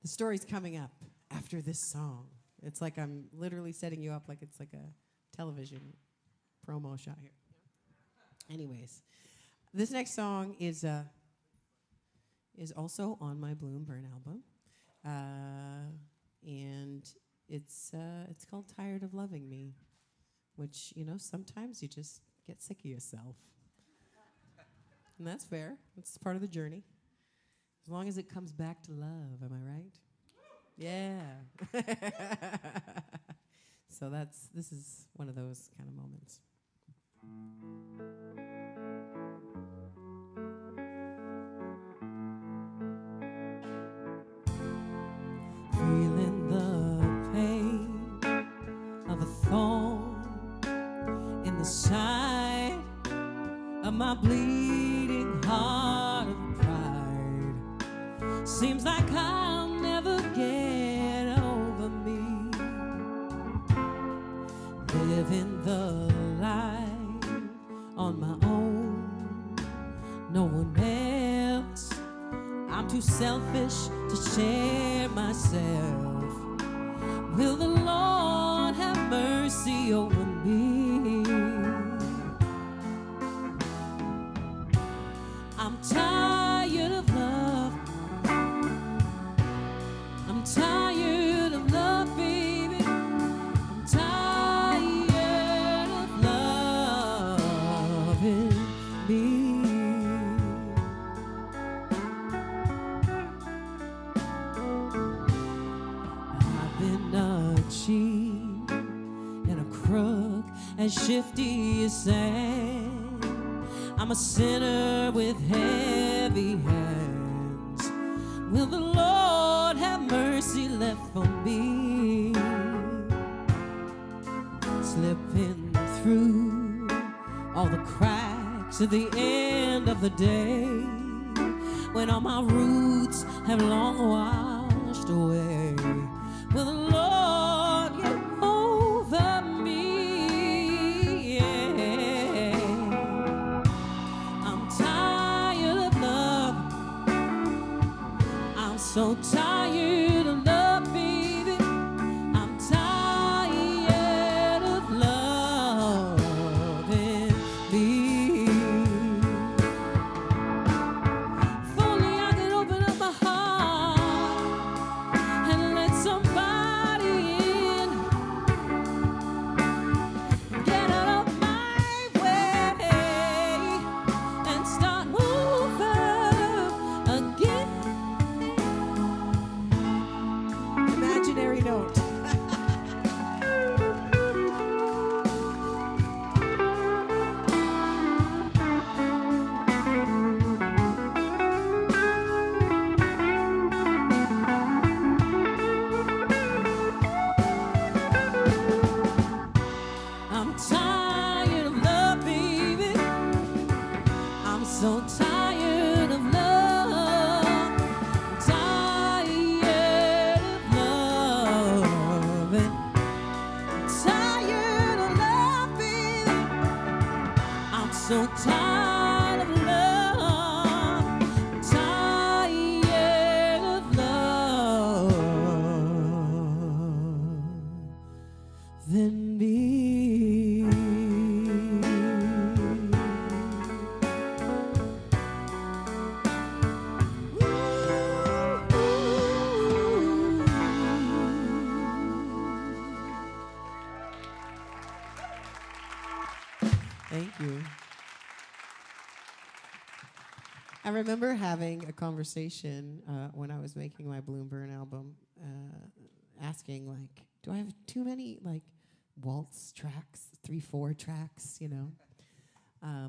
The story's coming up after this song. It's like I'm literally setting you up like it's like a television promo shot here. Anyways, this next song is also on my Bloom Burn album, and it's called "Tired of Loving Me," which sometimes you just get sick of yourself, and that's fair. It's part of the journey. As long as it comes back to love, am I right? Yeah. So this is one of those kind of moments. Feeling the pain of a thorn in the side of my bleeding heart of pride. Seems like I'll never get over me. Living the life on my own, no one else. I'm too selfish to share myself. Will the Lord have mercy over me? I'm tired of love. I'm tired of love, baby. I'm tired of loving me. I've been a cheat and a crook, as shifty as sand. I'm a sinner with heavy hands. Will the Lord have mercy left for me? Slipping through all the cracks at the end of the day, when all my roots have long washed away. Will the Lord get over me? Yeah. I'm tired of love. I'm so tired of love, baby. I'm tired of loving me. If only I could open up my heart and let somebody in. Get out of my way and start moving again. Imaginary note. I'm tired of love, baby. I'm so tired of love. I'm tired of loving. I'm tired of love, baby. I'm so tired of love. I'm tired of loving me. Thank you. I remember having a conversation when I was making my Bloom Burn album, asking, like, do I have too many, like, waltz tracks, 3/4 tracks,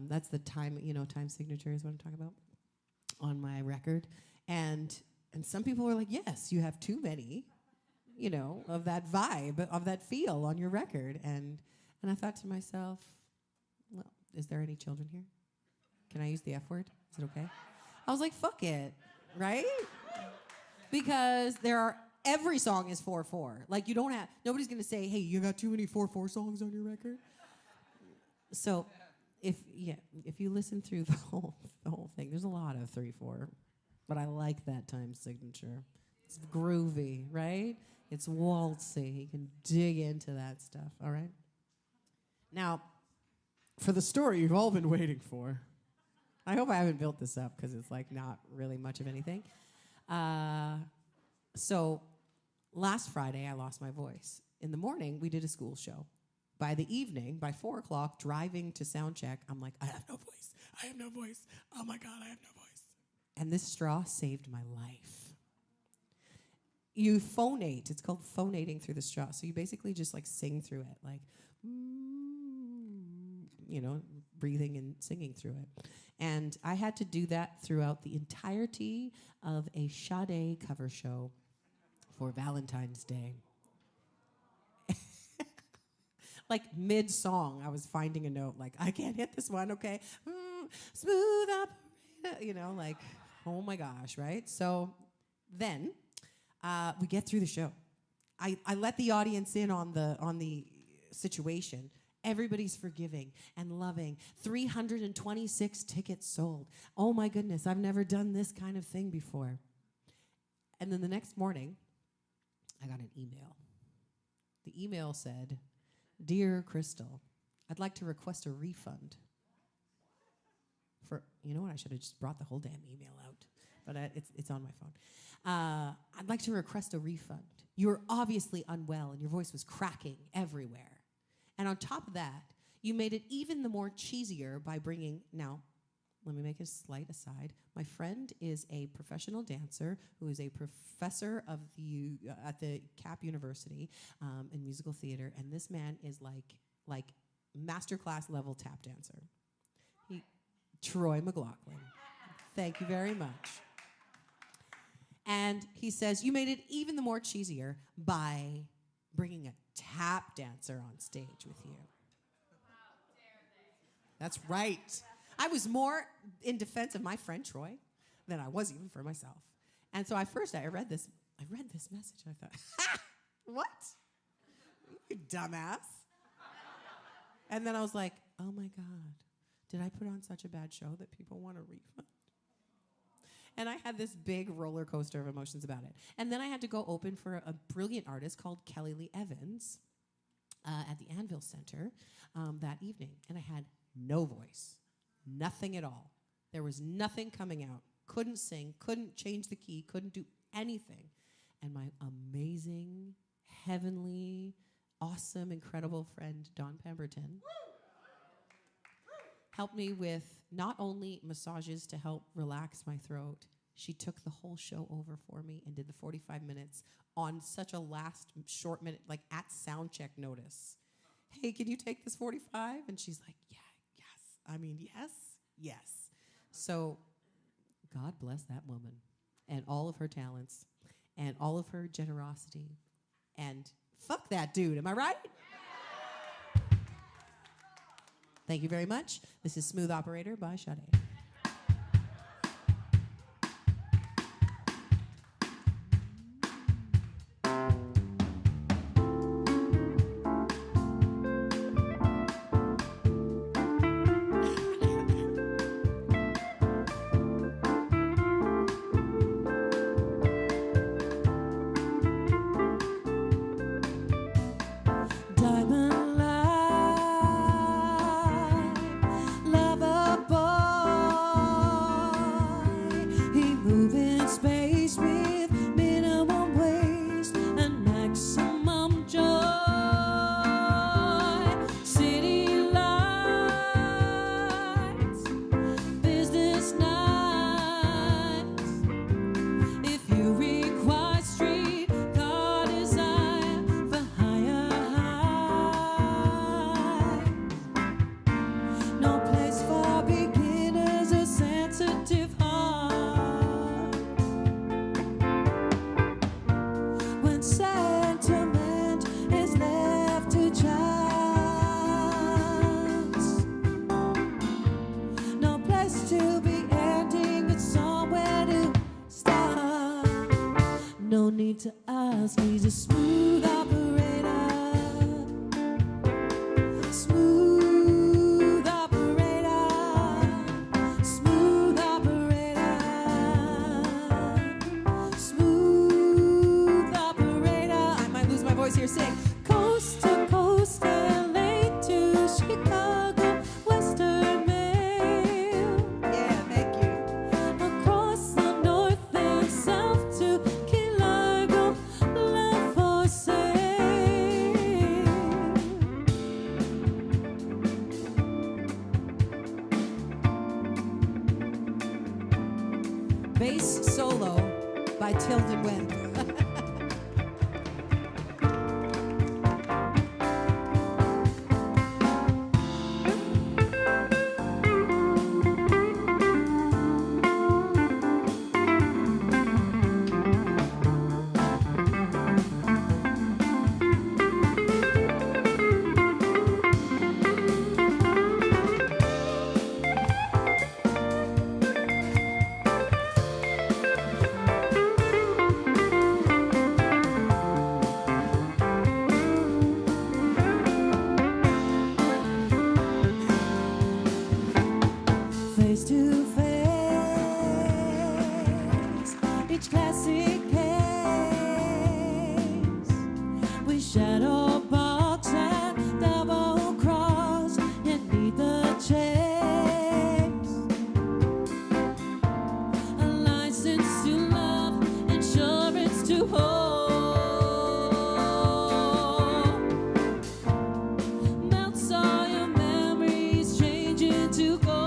That's the time, time signature is what I'm talking about on my record. And some people were like, yes, you have too many. of that vibe, of that feel on your record. And I thought to myself, well, is there any children here? Can I use the F word? Is it okay? I was like, fuck it, right? Because every song is 4/4. Like, nobody's gonna say, hey, you got too many 4/4 songs on your record. So if you listen through the whole thing, there's a lot of 3/4, but I like that time signature. It's groovy, right? It's waltzy. You can dig into that stuff, all right? Now, for the story you've all been waiting for, I hope I haven't built this up because it's like not really much of anything. So last Friday, I lost my voice. In the morning, we did a school show. By the evening, by 4 o'clock, driving to sound check, I'm like, I have no voice. I have no voice. Oh my God, I have no voice. And this straw saved my life. You phonate. It's called phonating through the straw. So you basically just like sing through it, like, breathing and singing through it. And I had to do that throughout the entirety of a Sade cover show for Valentine's Day. Like mid-song, I was finding a note, like, I can't hit this one, okay? Smooth operator, like, oh my gosh, right? So then we get through the show. I let the audience in on the situation. Everybody's forgiving and loving. 326 tickets sold. Oh my goodness, I've never done this kind of thing before. And then the next morning, I got an email. The email said, Dear Krystle, I'd like to request a refund. You know what? I should have just brought the whole damn email out, but it's on my phone. I'd like to request a refund. You were obviously unwell, and your voice was cracking everywhere. And on top of that, you made it even the more cheesier by bringing... Now, let me make a slight aside. My friend is a professional dancer who is a professor at the Cap University in musical theater, and this man is like masterclass level tap dancer. Troy McLaughlin. Thank you very much. And he says, you made it even the more cheesier by bringing a tap dancer on stage with you. That's right. I was more in defense of my friend Troy than I was even for myself. And so I read this message and I thought, ha! What? You dumbass. And then I was like, oh my God, did I put on such a bad show that people want a refund? And I had this big roller coaster of emotions about it. And then I had to go open for a brilliant artist called Kelly Lee Evans at the Anvil Center that evening. And I had no voice, nothing at all. There was nothing coming out. Couldn't sing, couldn't change the key, couldn't do anything. And my amazing, heavenly, awesome, incredible friend, Dawn Pemberton, helped me with not only massages to help relax my throat, she took the whole show over for me and did the 45 minutes on such a last short minute, like at sound check notice. Hey, can you take this 45? And she's like, yeah, yes. I mean, yes. So God bless that woman and all of her talents and all of her generosity. And fuck that dude, am I right? Thank you very much. This is Smooth Operator by Sade. Diamond light, lover boy. He's a smooth operator. Smooth operator. Smooth operator. Smooth operator. I might lose my voice here. Sing. Coast to coast, LA to Chicago, Western Mail. Yeah, thank you. Across the north and south to Key Largo, love for sale. Bass solo by Tilden Webb. Face to face, each classic case. We shadow box and double cross, yet need the chase. A license to love, insurance to hold. Melts all your memories, change into gold.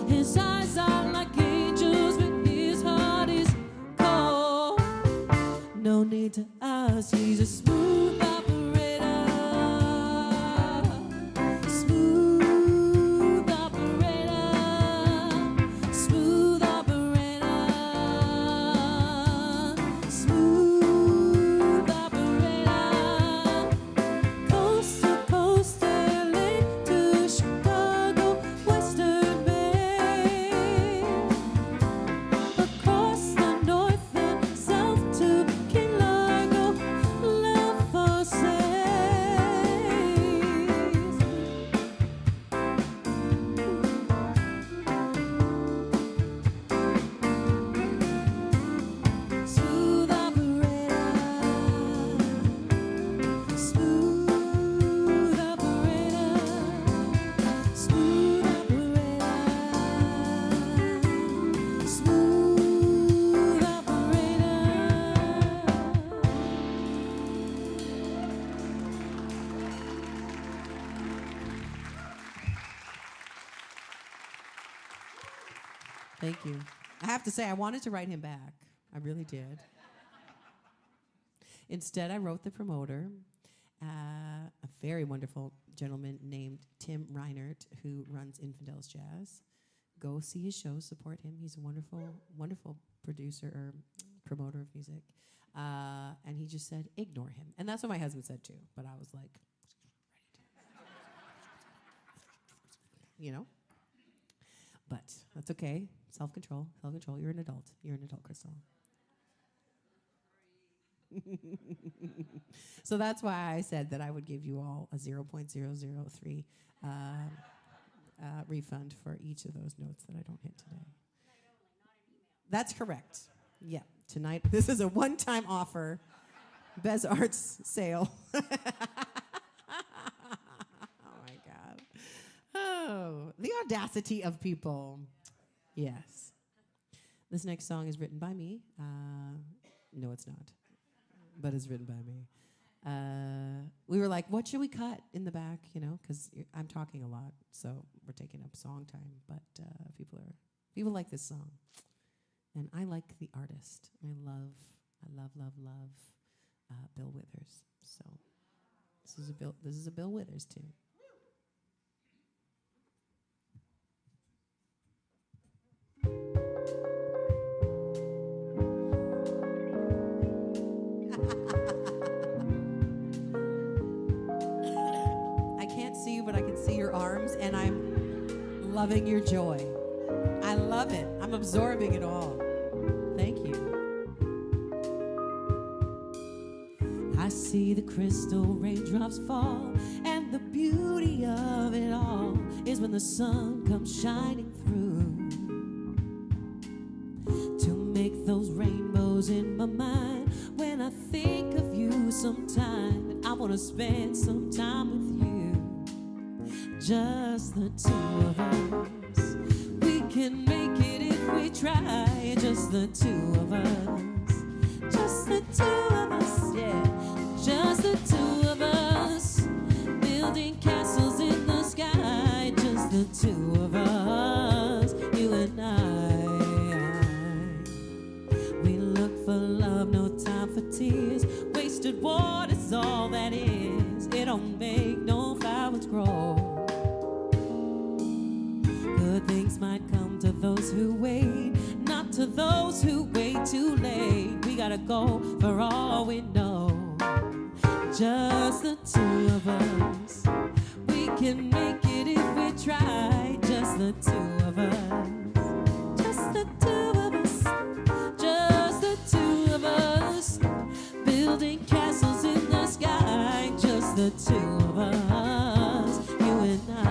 His eyes are like angels, but his heart is cold. No need to ask, he's a smooth operator. Smooth operator. Smooth operator. Smooth operator. Coast to coast, LA to Chicago, Western Mail. Across the north and south to Key Largo, love for sale. Smooth operator. Smooth operator. Smooth operator. Smooth operator. Thank you. I have to say, I wanted to write him back. I really did. Instead, I wrote the promoter, a very wonderful gentleman named Tim Reinert, who runs Infidels Jazz. Go see his shows, support him. He's a wonderful, wonderful producer or promoter of music. And he just said, ignore him. And that's what my husband said too. But I was like, you know? But that's okay. Self-control, self-control. You're an adult. You're an adult, Krystle. So that's why I said that I would give you all a 0.003 refund for each of those notes that I don't hit today. That's correct. Yeah, tonight. This is a one-time offer. Bez Arts sale. Oh, my God. Oh, the audacity of people. Yes. This next song is written by me. No, it's not. But it's written by me. We were like, what should we cut in the back? You know, because I'm talking a lot, so we're taking up song time. But people like this song, and I like the artist. I love Bill Withers. So this is a Bill Withers tune. I can't see you, but I can see your arms, and I'm loving your joy. I love it. I'm absorbing it all. see the crystal raindrops fall, and the beauty of it all is when the sun comes shining through to make those rainbows in my mind. When I think of you sometime, and I want to spend some time with you, just the two of us. We can make it if we try, just the two of us. Just the two of us, yeah. Just the two of us, building castles in the sky. Just the two of us, you and I. We look for love, no time for tears. Wasted water's all that is. It don't make no flowers grow. Good things might come to those who wait, not to those who wait too late. We gotta go for all we know. Just the two of us. We can make it if we try. Just the two of us. Just the two of us. Just the two of us. Building castles in the sky. Just the two of us. You and I.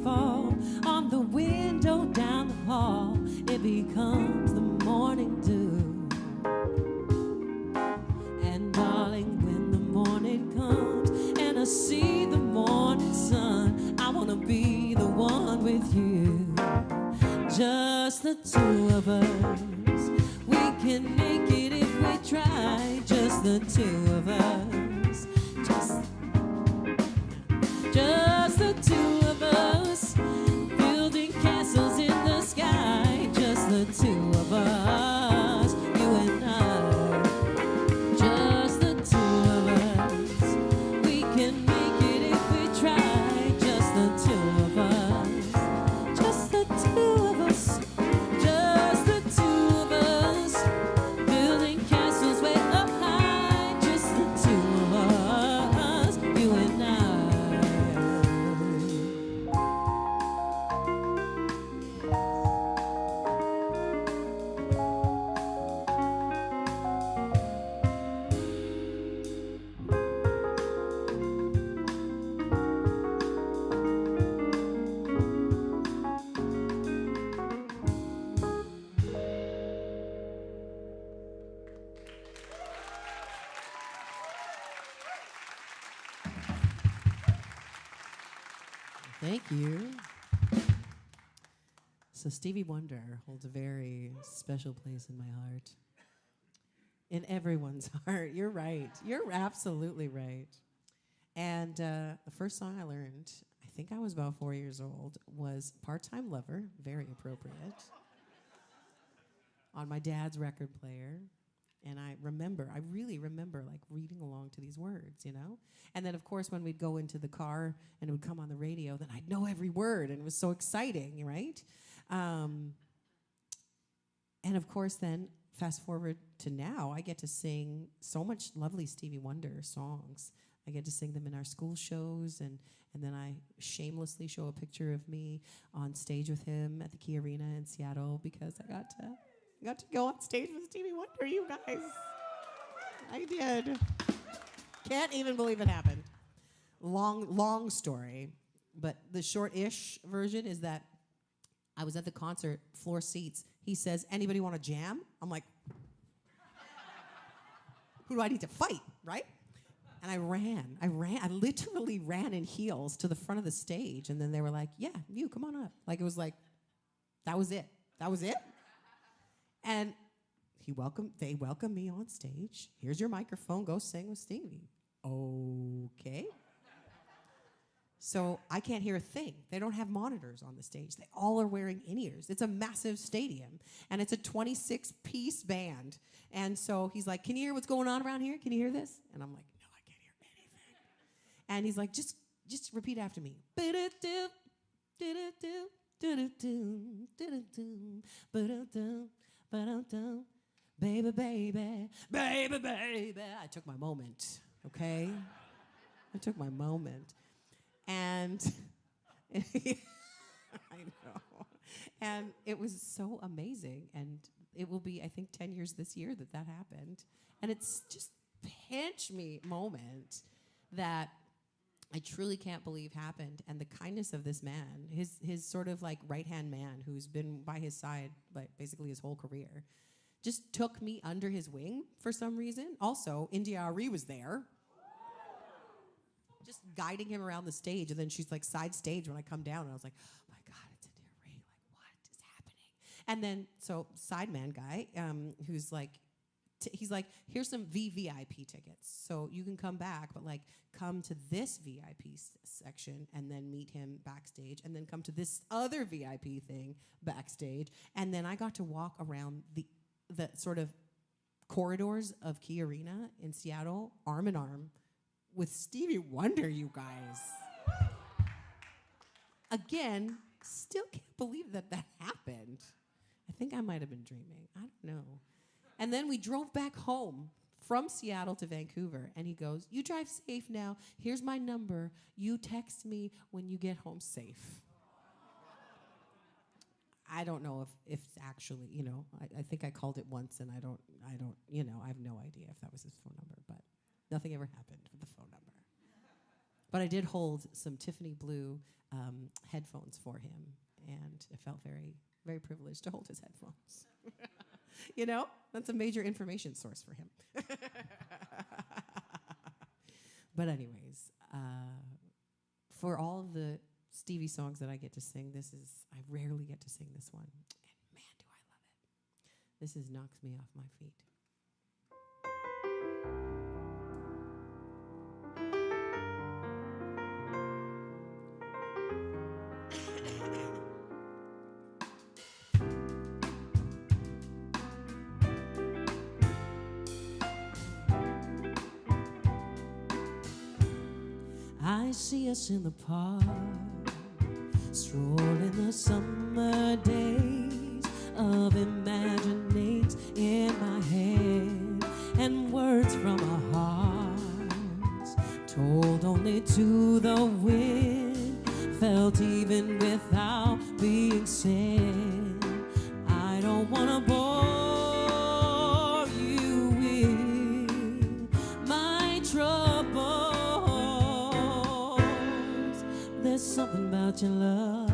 Fall on the window down the hall. It becomes the morning dew. And darling, when the morning comes and I see the morning sun, I wanna be the one with you. Just the two of us. We can make it if we try. Just the two of us. Just the two of us, building castles in the sky. Just the two of us, you and I. Just the two of us, we can make it if we try. Just the two of us, just the two of us, just the two of us, building castles way up high. Just the two of us, you and I. Thank you. So Stevie Wonder holds a very special place in my heart. In everyone's heart. You're right. You're absolutely right. And the first song I learned, I think I was about 4 years old, was Part-Time Lover, very appropriate, on my dad's record player. And I really remember like reading along to these words, you know? And then, of course, when we'd go into the car and it would come on the radio, then I'd know every word, and it was so exciting, right? And, of course, then, fast forward to now, I get to sing so much lovely Stevie Wonder songs I get to sing them in our school shows, and then I shamelessly show a picture of me on stage with him at the Key Arena in Seattle because I got to go on stage with Stevie Wonder, you guys. I did. Can't even believe it happened. Long story, but the short-ish version is that I was at the concert, floor seats. He says, "Anybody want to jam?" I'm like, who do I need to fight, right? And I literally ran in heels to the front of the stage, and then they were like, "Yeah, you, come on up." Like, it was like, that was it. And they welcomed me on stage. "Here's your microphone, go sing with Stevie." Okay. So I can't hear a thing. They don't have monitors on the stage. They all are wearing in-ears. It's a massive stadium, and it's a 26-piece band. And so he's like, "Can you hear what's going on around here? Can you hear this?" And I'm like, "No, I can't hear anything." And he's like, just repeat after me. "Ba-da-do, da-da-do, da-da-do, da-da-do, ba-da-do, ba-da-do, baby, baby, baby, baby." I took my moment, okay? I took my moment. And I know. And it was so amazing. And it will be, I think, 10 years this year that happened. And it's just pinch me moment that I truly can't believe happened. And the kindness of this man, his sort of like right-hand man who's been by his side like basically his whole career, just took me under his wing for some reason. Also, India Arie was there, just guiding him around the stage. And then she's like side stage when I come down, and I was like, "Oh my God, it's India Arie. Like, what is happening?" And then, so sideman guy, who's like, he's like, "Here's some VVIP tickets. So you can come back, but like come to this VIP section and then meet him backstage, and then come to this other VIP thing backstage." And then I got to walk around the sort of corridors of Key Arena in Seattle, arm in arm, with Stevie Wonder, you guys. Again, still can't believe that happened. I think I might have been dreaming. I don't know. And then we drove back home from Seattle to Vancouver, and he goes, "You drive safe now. Here's my number. You text me when you get home safe." I don't know if it's actually, I think I called it once, and I don't, I have no idea if that was his phone number, but nothing ever happened with the phone number. But I did hold some Tiffany blue headphones for him, and it felt very, very privileged to hold his headphones. That's a major information source for him. But anyways, for all of the Stevie songs that I get to sing, I rarely get to sing this one. And man, do I love it. This knocks me off my feet. I see us in the park, strolling the summer days of imaginings in my head, and words from our hearts told only to the wind, felt even without being said. I don't wanna bore you with my troubles. There's something about your love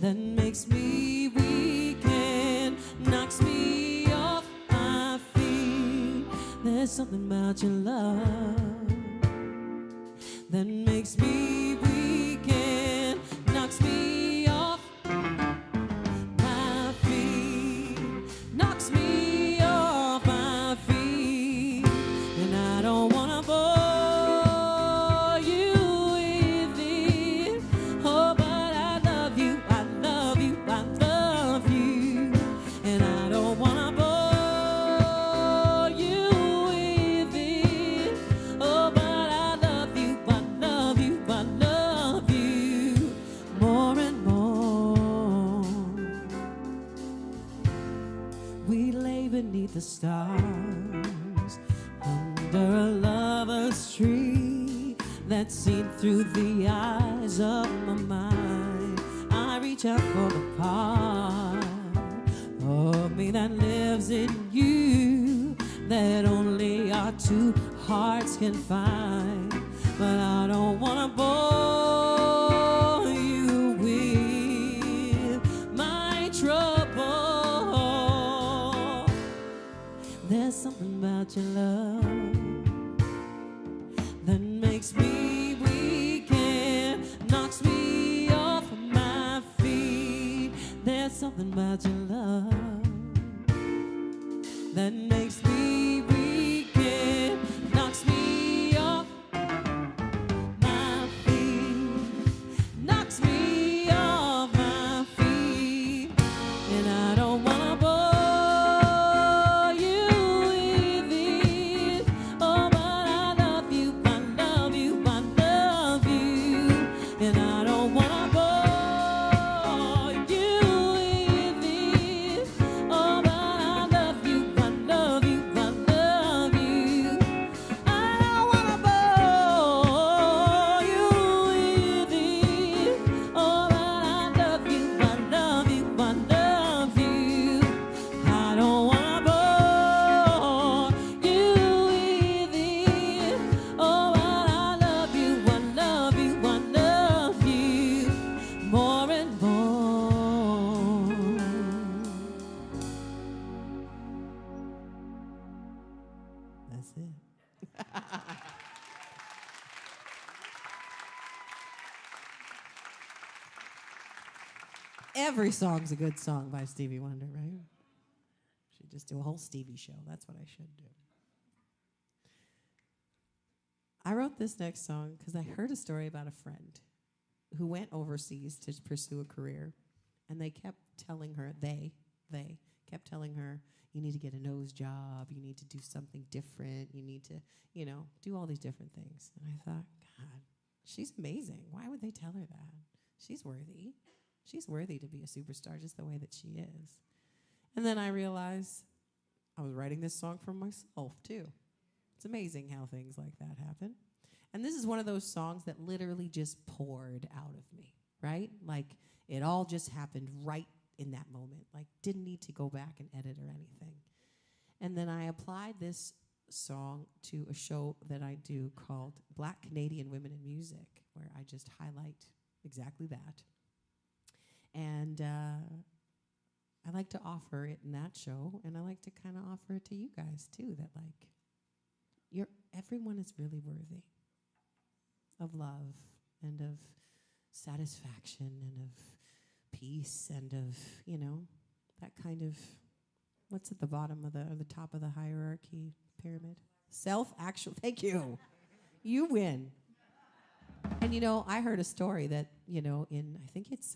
that makes me weak and knocks me off my feet. There's something about your love that makes me weak and knocks me off my feet, knocks me off my feet. And I don't wanna bore you with it. Oh, but I love you, I love you, I love you. And I don't wanna bore you with it. Oh, but I love you, I love you, I that's seen through the eyes of my mind. I reach out for the part of me that lives in you, that only our two hearts can find. But I don't wanna bore you with my trouble. There's something about your love that makes me weak and knocks me off of my feet. There's something about your love that makes me weak and knocks me off my feet, knocks me off my feet. And I don't wanna bore you with it. Oh, but I love you, I love you, I love you. And I don't wanna bore you with it. Oh, but I love you, I love you, I love you. I don't wanna bore you with it. Oh, but I love you, I love you, I love you. I don't wanna bore you with it. Oh, but I love you, I love you, I love you more and more. That's it. Every song's a good song by Stevie Wonder, right? Should just do a whole Stevie show. That's what I should do. I wrote this next song because I heard a story about a friend who went overseas to pursue a career, and they kept telling her, they kept telling her, you need to get a nose job, you need to do something different, you need to, do all these different things. And I thought, God, she's amazing. Why would they tell her that? She's worthy. She's worthy to be a superstar just the way that she is. And then I realized I was writing this song for myself, too. It's amazing how things like that happen. And this is one of those songs that literally just poured out of me, right? Like, it all just happened right in that moment. Like, didn't need to go back and edit or anything. And then I applied this song to a show that I do called Black Canadian Women in Music, where I just highlight exactly that. And I like to offer it in that show, and I like to kind of offer it to you guys too, that like, everyone is really worthy of love and of satisfaction and of peace and of, that kind of, what's at the bottom of the top of the hierarchy pyramid? Thank you. You win. And, I heard a story that, in, I think it's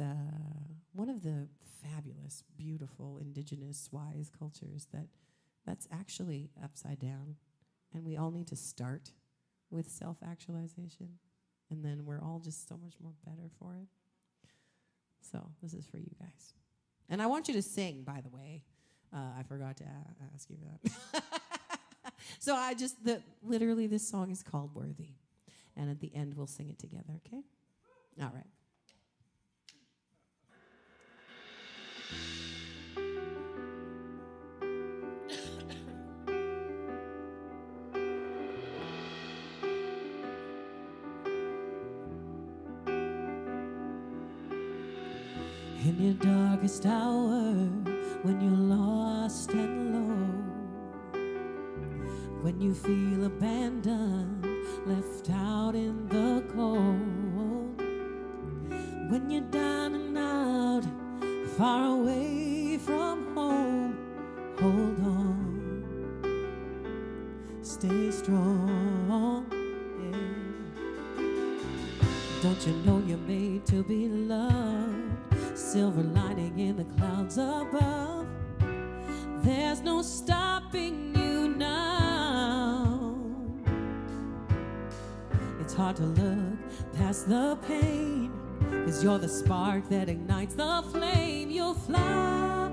one of the fabulous, beautiful, indigenous, wise cultures that's actually upside down. And we all need to start with self-actualization. And then we're all just so much more better for it. So this is for you guys. And I want you to sing, by the way. I forgot to ask you that. So literally this song is called Worthy. And at the end, we'll sing it together, okay? All right. In your darkest hour, when you're lost and low, when you feel abandoned, left out in the cold, when you're down and out, far away from home, hold on, stay strong, yeah. Don't you know you're made to be loved? Silver lining in the clouds above. There's no stopping you now. It's hard to look past the pain, 'cause you're the spark that ignites the flame. You'll fly.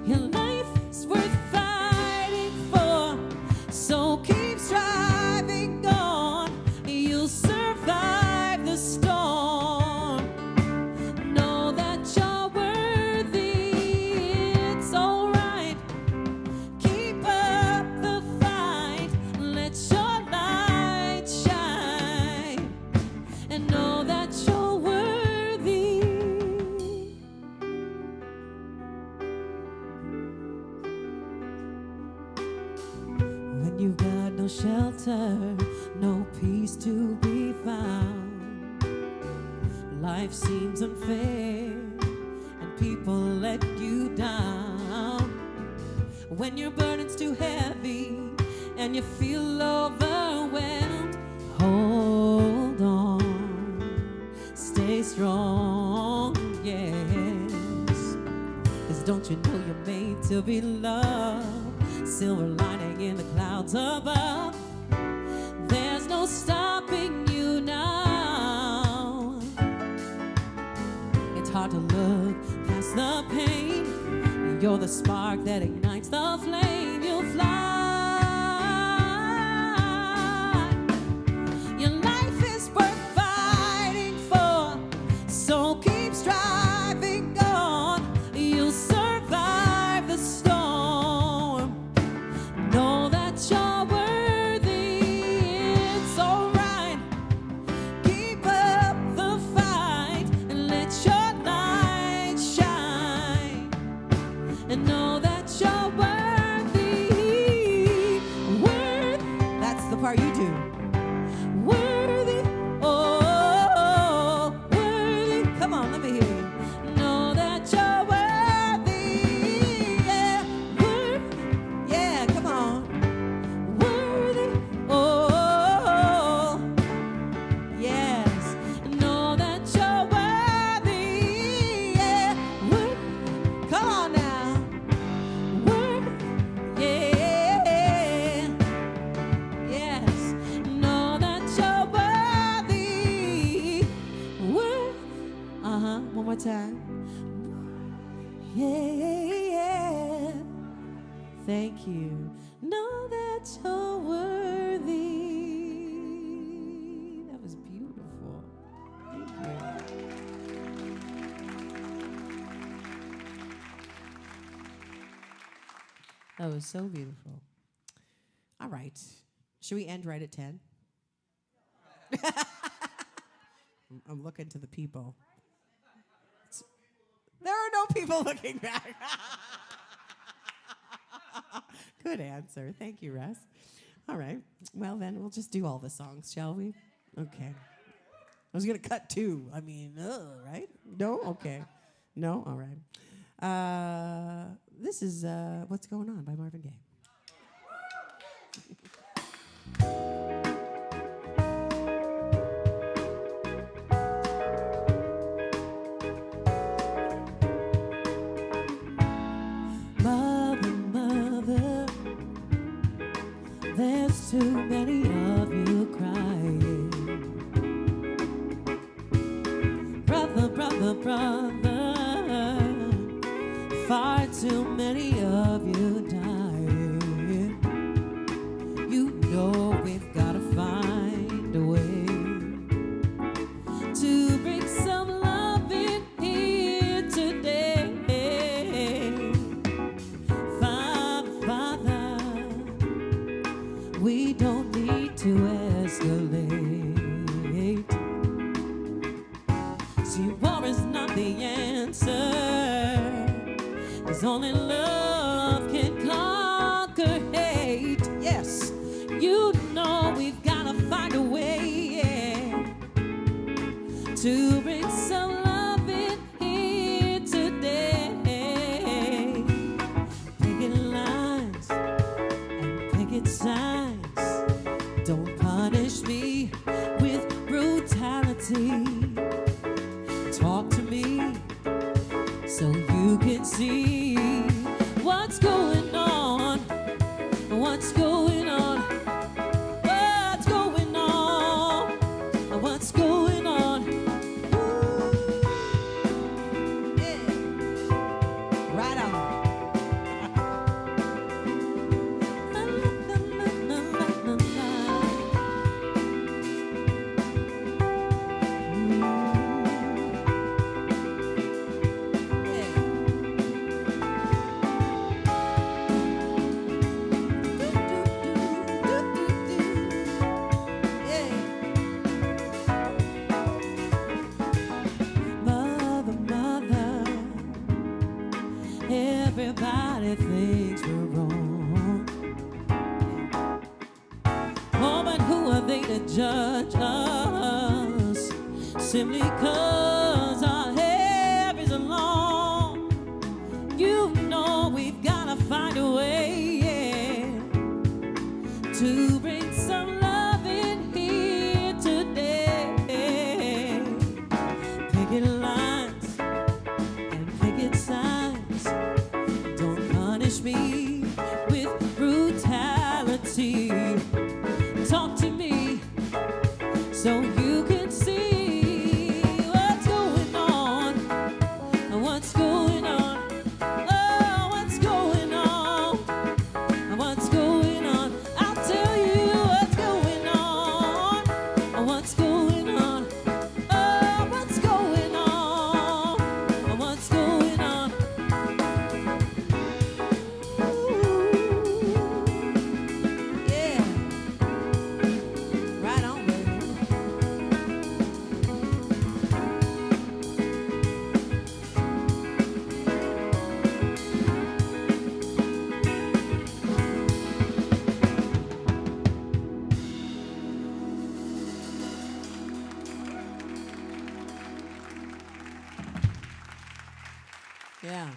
Your life is worth fighting for, so keep striving. shelter, no peace to be found. Life seems unfair, and people let you down. When your burden's too heavy and you feel overwhelmed, hold on, stay strong, yes. 'Cause don't you know you're made to be loved? Silver lining in the clouds above. There's no stopping you now. It's hard to look past the pain. You're the spark that ignites the flame. You'll fly. Your life is worth fighting for, so keep striving on. You'll survive the storm. Know that you're worthy. It's alright. Keep up the fight and let your light shine. And know that you're worthy. That's the part you do. Worthy, oh, worthy. Come on, let me hear you. Know that you're worthy. Yeah, yeah, come on. Worthy, oh, yes. Know that you're worthy. Yeah, come on now. Yeah, yes. Know that you're worthy. One more time. Yeah. Thank you. Know that you're worthy. That was beautiful. Thank you. That was so beautiful. All right. Should we end right at 10? I'm looking to the people. There are no people looking back. Good answer. Thank you, Russ. All right. Well, then we'll just do all the songs, shall we? Okay. I was going to cut two. I mean, right? No? Okay. No? All right. This is What's Going On by Marvin Gaye. Mother, there's too many of you crying. Brother, far too many of you dying. You know we've got to find a way to bring some love in here today. Father, we don't need to escalate. See, war is not the answer. 'Cause only love can conquer hate. Yes, you know we've got to find a way, yeah, to bring some love in here today. Picket lines and picket signs. Don't punish me with brutality. Talk to me so you can see what's going on, what's going on, what's going on, what's going on. Ooh, yeah. Right on. La, la, la, la, la, la, la. judge us simply 'cause our hair is long. You know we've gotta find a way, yeah, to bring some love in here today. Picket lines and picket signs, don't punish me with brutality. Talk to me so you can see what's going on, what's going on, oh, what's going on, what's going on. I'll tell you what's going on, what's going on, oh, what's going on, what's going on. Ooh, yeah. Right on, baby. Yeah.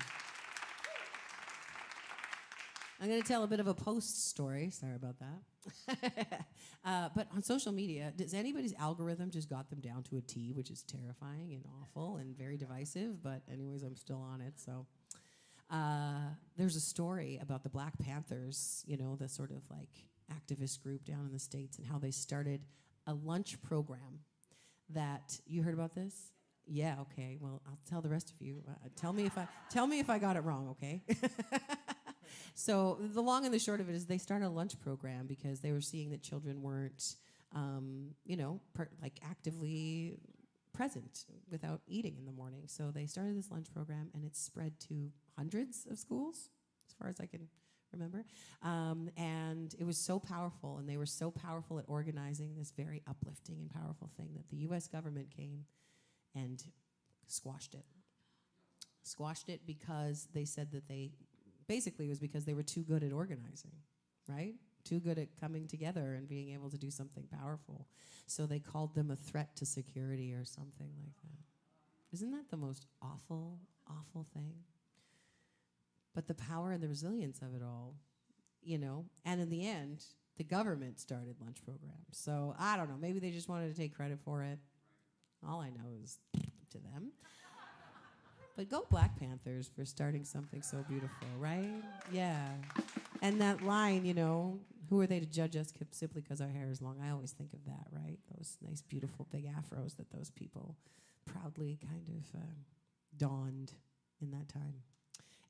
I'm going to tell a bit of a post story. Sorry about that. But on social media, does anybody's algorithm just got them down to a T, which is terrifying and awful and very divisive? But anyways, I'm still on it. So there's a story about the Black Panthers, you know, the sort of like activist group down in the States, and how they started a lunch program that, you heard about this? Yeah, okay. Well, I'll tell the rest of you. Tell me if I got it wrong, okay? So the long and the short of it is they started a lunch program because they were seeing that children weren't, like actively present without eating in the morning. So they started this lunch program, and it's spread to hundreds of schools, as far as I can remember. And it was so powerful, and they were so powerful at organizing this very uplifting and powerful thing that the U.S. government came and squashed it. Squashed it because they said that basically it was because they were too good at organizing, right? Too good at coming together and being able to do something powerful. So they called them a threat to security or something like that. Isn't that the most awful, awful thing? But the power and the resilience of it all, you know, and in the end, the government started lunch programs. So I don't know, maybe they just wanted to take credit for it. All I know is to them. But go Black Panthers for starting something so beautiful, right? Yeah. And that line, you know, who are they to judge us simply because our hair is long? I always think of that, right? Those nice, beautiful big afros that those people proudly kind of donned in that time.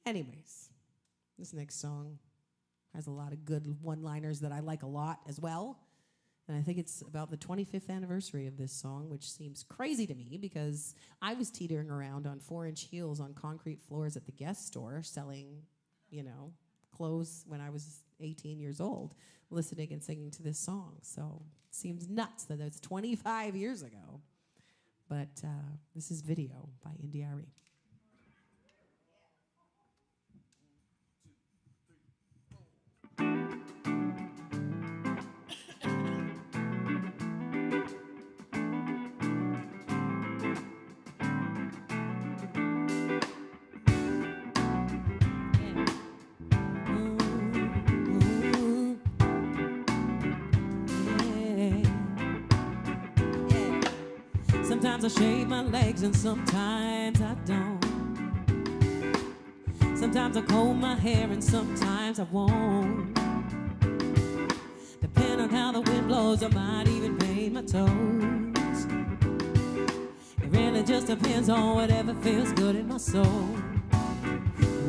Anyways, this next song has a lot of good one-liners that I like a lot as well. And I think it's about the 25th anniversary of this song, which seems crazy to me because I was teetering around on 4-inch heels on concrete floors at the Guest store selling, you know, clothes when I was 18 years old, listening and singing to this song. So it seems nuts that it's 25 years ago. But this is Video by Indiari. Sometimes I shave my legs and sometimes I don't. Sometimes I comb my hair and sometimes I won't. Depending on how the wind blows, I might even paint my toes. It really just depends on whatever feels good in my soul.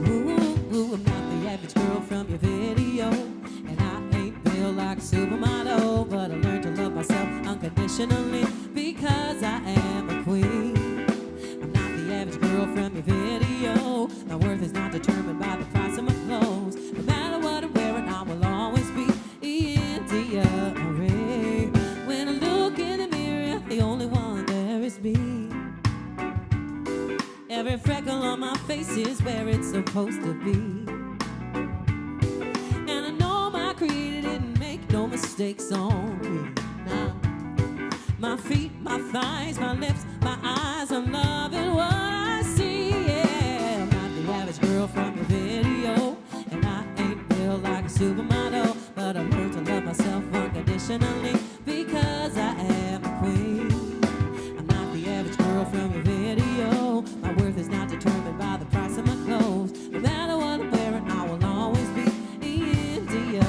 Ooh, I'm not the average girl from your video, and I ain't built like a supermodel, but I learned to love myself unconditionally because I am a queen. I'm not the average girl from your video. My worth is not determined by the price of my clothes. No matter what I'm wearing, I will always be Indiari. When I look in the mirror, the only one there is me. Every freckle on my face is where it's supposed to be. And I know my creator didn't make no mistakes on me. Nah. my feet, my thighs, my lips, my eyes. I'm loving what I see. Yeah, I'm not the average girl from your video, and I ain't built like a supermodel, but I learned to love myself unconditionally because I am a queen. I'm not the average girl from your video. My worth is not determined by the price of my clothes. No matter what I'm wearing, I will always be India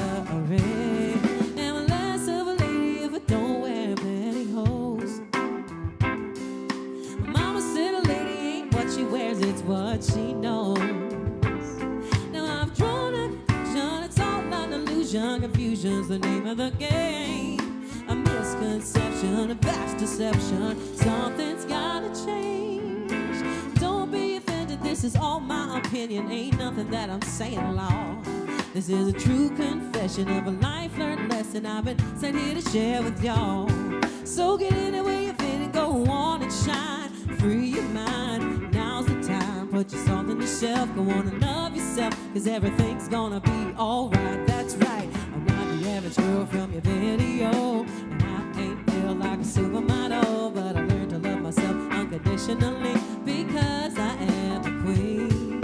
Ray. And I'm less of a lady if I don't wear pantyhose. My mama said a lady ain't what she wears, it's what she knows. Now I've drawn a conclusion, it's all an illusion. Confusion's the name of the game. A misconception, a vast deception. Something's gotta change. Don't be offended, this is all my opinion. Ain't nothing that I'm saying law. This is a true confession of a life learned lesson I've been sent here to share with y'all. So get in the way you fit and go on and shine. Free your mind, now's the time. Put your salt in yourself, go on and love yourself, cause everything's gonna be alright. That's right, I'm not the average girl from your video, and I ain't built like a supermodel, but I learned to love myself unconditionally because I am a queen.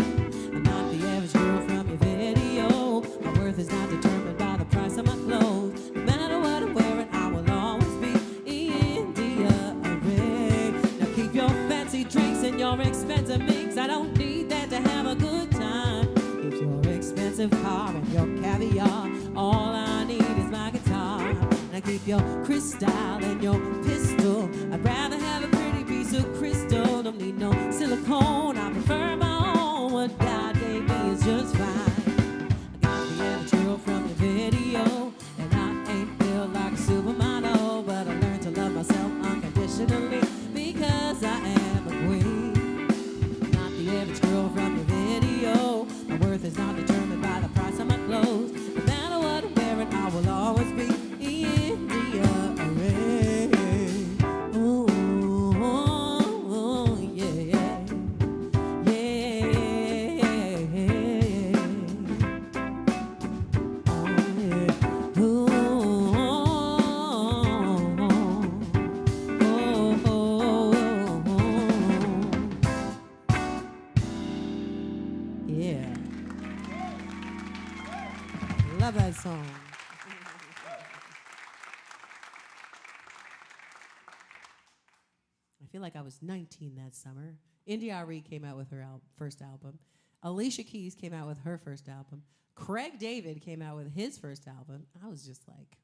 I'm not the average girl from your video. My worth is not determined by the price of my clothes. No matter what I'm wearing, I will always be India Ray. Now keep your fancy drinks and your expensive mix. I don't need that to have a good time. Keep your expensive car and your caviar. All I need is my guitar. Now keep your crystal and your pistol. I'd rather have a pretty piece of crystal. Don't need no silicone, I prefer my own. What God gave me is just fine. I got the average girl from your video, and I ain't built like a supermodel, but I learned to love myself unconditionally because I am a queen. I'm not the average girl from your video. My worth is not determined by the price of my clothes. No matter what I'm wearing, I will always be India Ray. Ooh, yeah, yeah, yeah, oh, yeah. Ooh, yeah. Love that song. I feel like I was 19 that summer. India Arie came out with her first album. Alicia Keys came out with her first album. Craig David came out with his first album. I was just like,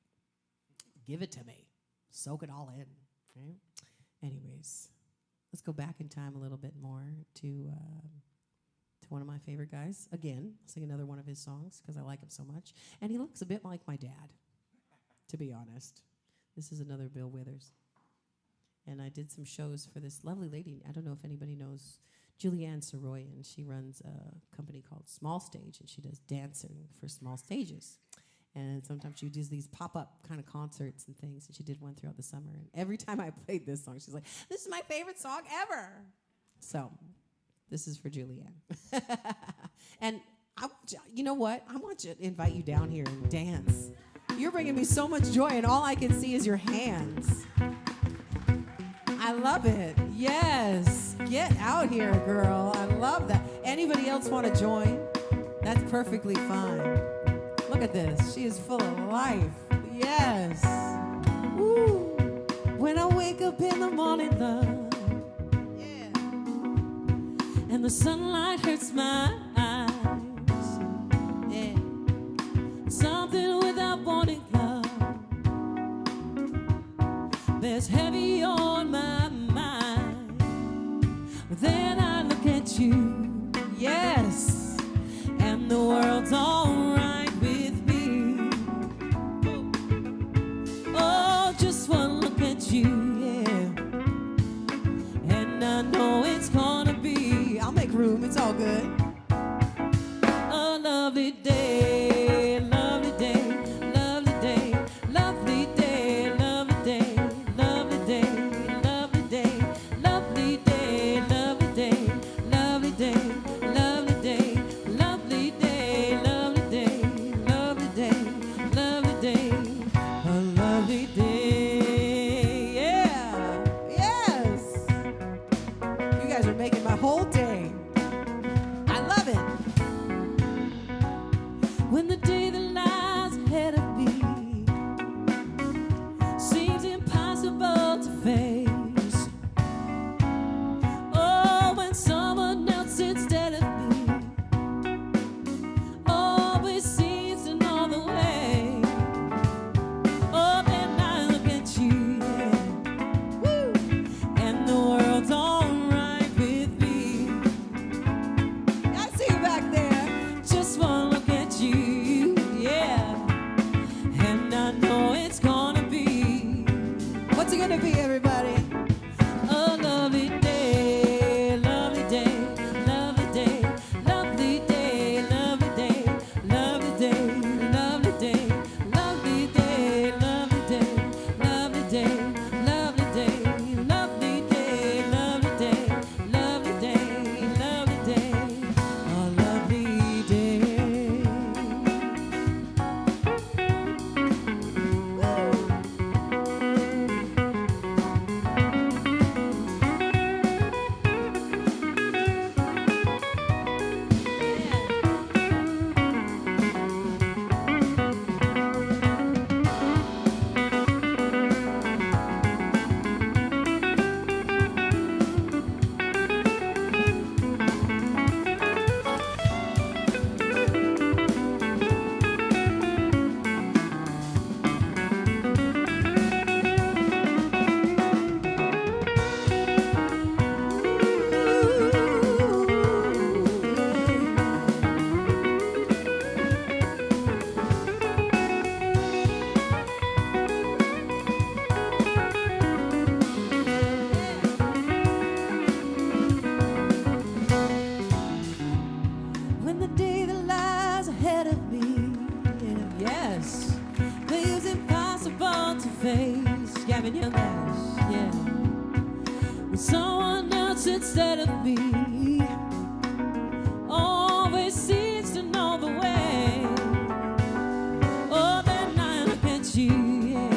give it to me. Soak it all in. Right? Anyways, let's go back in time a little bit more to one of my favorite guys. Again, I'll sing another one of his songs because I like him so much. And he looks a bit like my dad, to be honest. This is another Bill Withers. And I did some shows for this lovely lady. I don't know if anybody knows Julianne Soroyan. She runs a company called Small Stage, and she does dancing for small stages. And sometimes she does these pop-up kind of concerts and things, and she did one throughout the summer. And every time I played this song, she's like, this is my favorite song ever. So this is for Julianne. And you know what? I want you to invite you down here and dance. You're bringing me so much joy, and all I can see is your hands. I love it. Yes. Get out here, girl. I love that. Anybody else want to join? That's perfectly fine. Look at this. She is full of life. Yes. Woo. When I wake up in the morning, love. Yeah. And the sunlight hurts my eyes. Yeah. Something without warning, love. There's heavy on my mind. But then I look at you. Yes. And the world's all right with me. Oh, just one look at you, yeah. And I know it's gonna be, I'll make room, it's all good. A lovely day, lovely day, lovely day, lovely day, lovely day, lovely day, lovely day, lovely day, lovely day, lovely day, lovely day, lovely day, lovely day, lovely day, lovely day, a lovely day, yeah. What's it gonna be, everybody? A lovely day, lovely day, lovely day, lovely day, lovely day, lovely day, lovely day, lovely day, lovely day, lovely day, lovely day, lovely day, lovely day, lovely day, lovely day, a lovely day. When the day that lies ahead of me, yes, feels impossible to face. Gavin Young Ash, yeah. With someone else instead of me, always seems to know the way. Oh, then I look at you, yeah,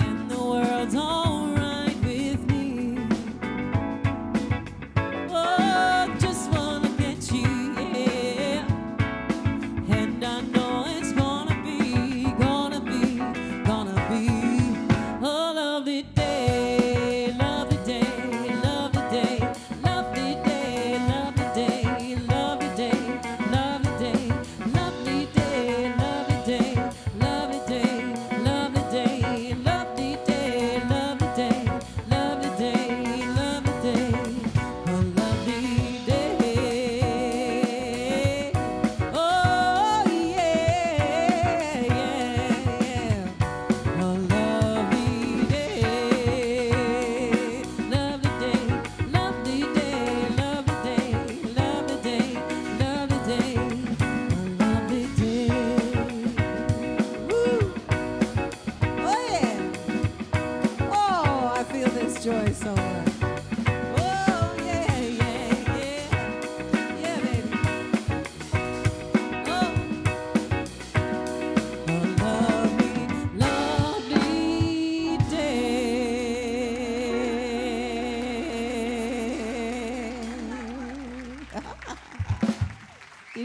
and the world's alright with me. Oh, just wanna get you, yeah. And I know it's gonna be a lovely day, lovely day, lovely day, lovely day, lovely day, lovely day, lovely day, lovely day, lovely day, lovely day, lovely day, lovely day, lovely day, lovely day, lovely day, a lovely day. Oh yeah, yeah, a lovely day, lovely day, lovely day, lovely day, lovely day, lovely day, a lovely day. Woo! Oh, yeah. Oh, I feel this joy so much. Oh, yeah, yeah, yeah. Yeah, baby. Oh, A lovely, lovely day.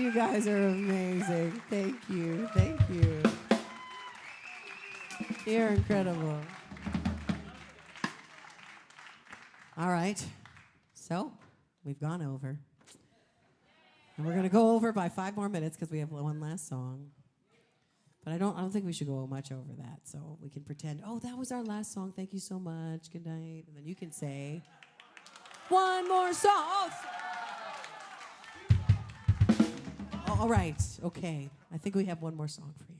you guys are amazing. Thank you. Thank you. You're incredible. All right. So, we've gone over. And we're going to go over by 5 more minutes because we have one last song. But I don't think we should go much over that. So we can pretend, oh, that was our last song. Thank you so much. Good night. And then you can say, one more song. Oh, all right. Okay. I think we have one more song for you.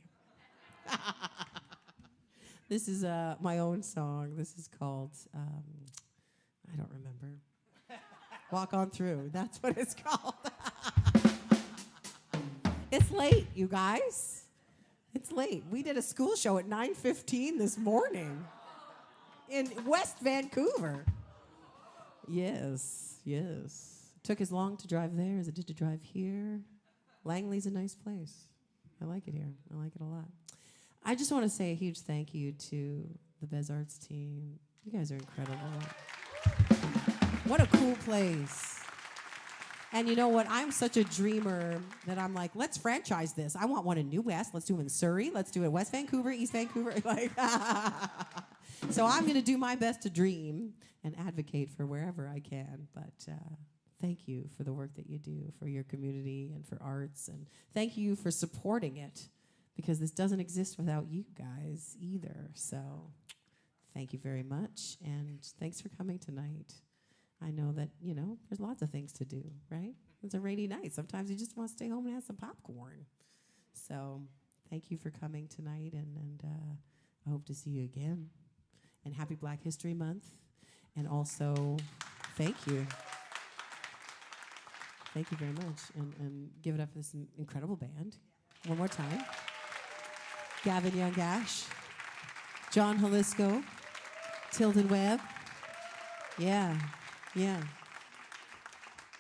This is my own song. This is called, I don't remember. Walk On Through. That's what it's called. It's late, you guys. It's late. We did a school show at 9:15 this morning in West Vancouver. Yes, yes. Took as long to drive there as it did to drive here. Langley's a nice place. I like it here. I like it a lot. I just want to say a huge thank you to the Bez Arts team. You guys are incredible. What a cool place. And you know what? I'm such a dreamer that I'm like, let's franchise this. I want one in New West. Let's do it in Surrey. Let's do it in West Vancouver, East Vancouver. Like, so I'm going to do my best to dream and advocate for wherever I can. But thank you for the work that you do for your community and for arts. And thank you for supporting it, because this doesn't exist without you guys either. So thank you very much. And thanks for coming tonight. I know that, you know, there's lots of things to do, right? It's a rainy night. Sometimes you just want to stay home and have some popcorn. So thank you for coming tonight, and I hope to see you again. and happy Black History Month. And also, thank you. Thank you very much. And give it up for this incredible band. One more time. Gavin Young-Gash, John Jalisco, Tilden Webb. Yeah.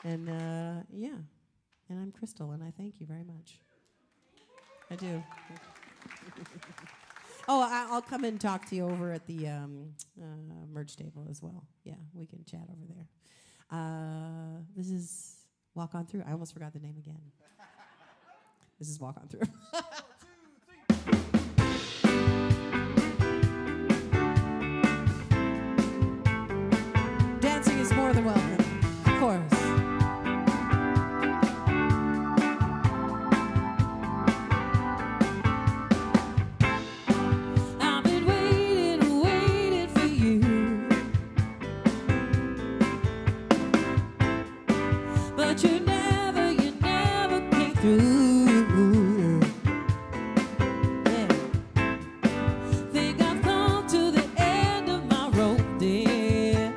And and I'm Krystle, and I thank you very much. I do. Oh, I'll come and talk to you over at the merch table as well. Yeah, we can chat over there. This is Walk On Through. I almost forgot the name again. This is Walk On Through. Dancing is more than welcome, of course. But you never came through. Yeah. Think I've come to the end of my rope, dear.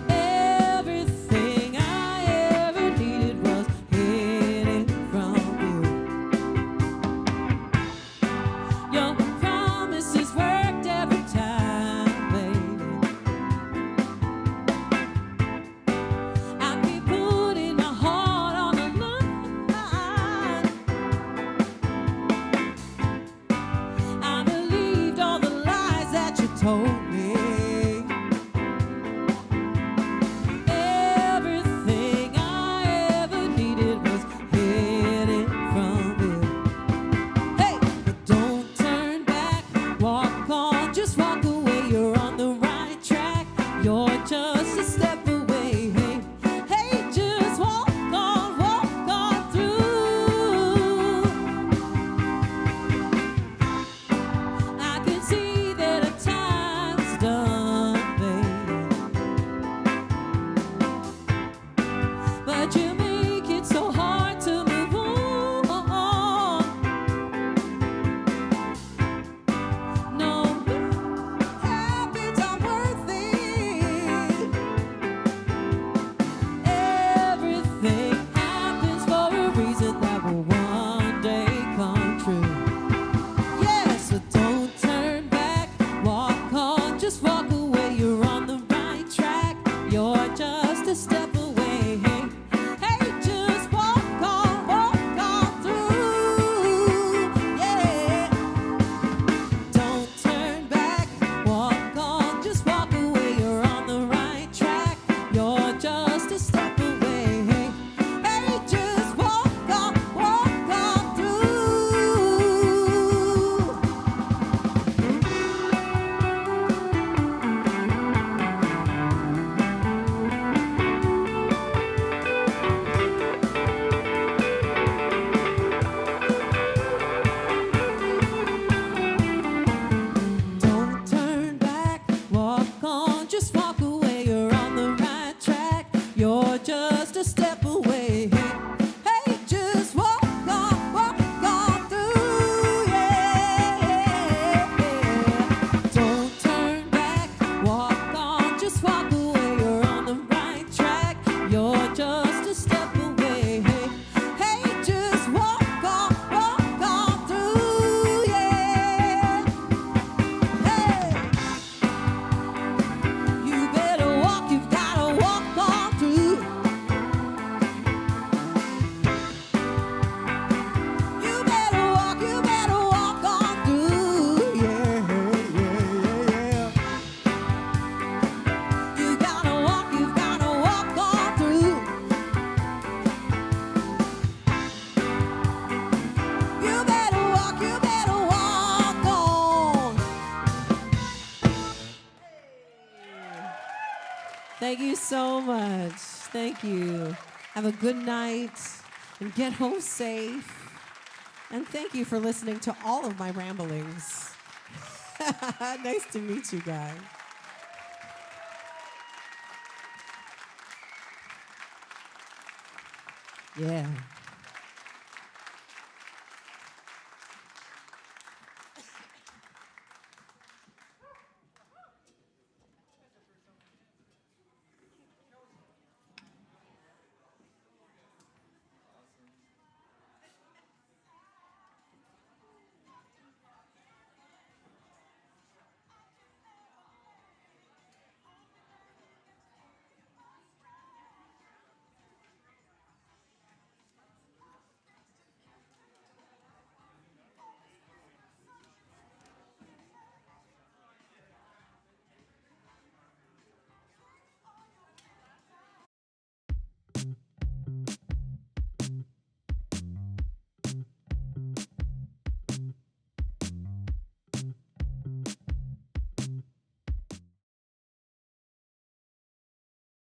Everything I ever needed was hidden from you. Your promises worked every time, baby. Told me everything I ever needed was hidden from you. Hey, but don't turn back, walk on, just walk away. You're on the right track, you're just a step away. Hey, hey, just walk on through. I can see that a time done, baby. But you make it so hard to move on. No habits are worth it. Everything happens for a reason that will one day come true. Yes, so don't turn back, walk on, just walk away. You're on the right track, you're just a step away. Hey, hey, just walk on through. Yeah, don't turn back, walk on, just walk away. You're on the right track, you're just a step away. Hey, hey, just walk on through. Don't turn back, walk on, just walk away. You're on the right track, you're just a step away. Hey, hey, just walk on through. Yeah. Don't turn back, walk on, just walk away. You're on the right track, you're just a step away. Hey, hey, just walk on through. Yeah. Hey, you better walk, you've gotta walk on through. You better walk on through. Yeah. You gotta walk, you've gotta walk on through. You better walk on. Thank you so much. Thank you. Have a good night and get home safe. And thank you for listening to all of my ramblings. Nice to meet you guys. Yeah.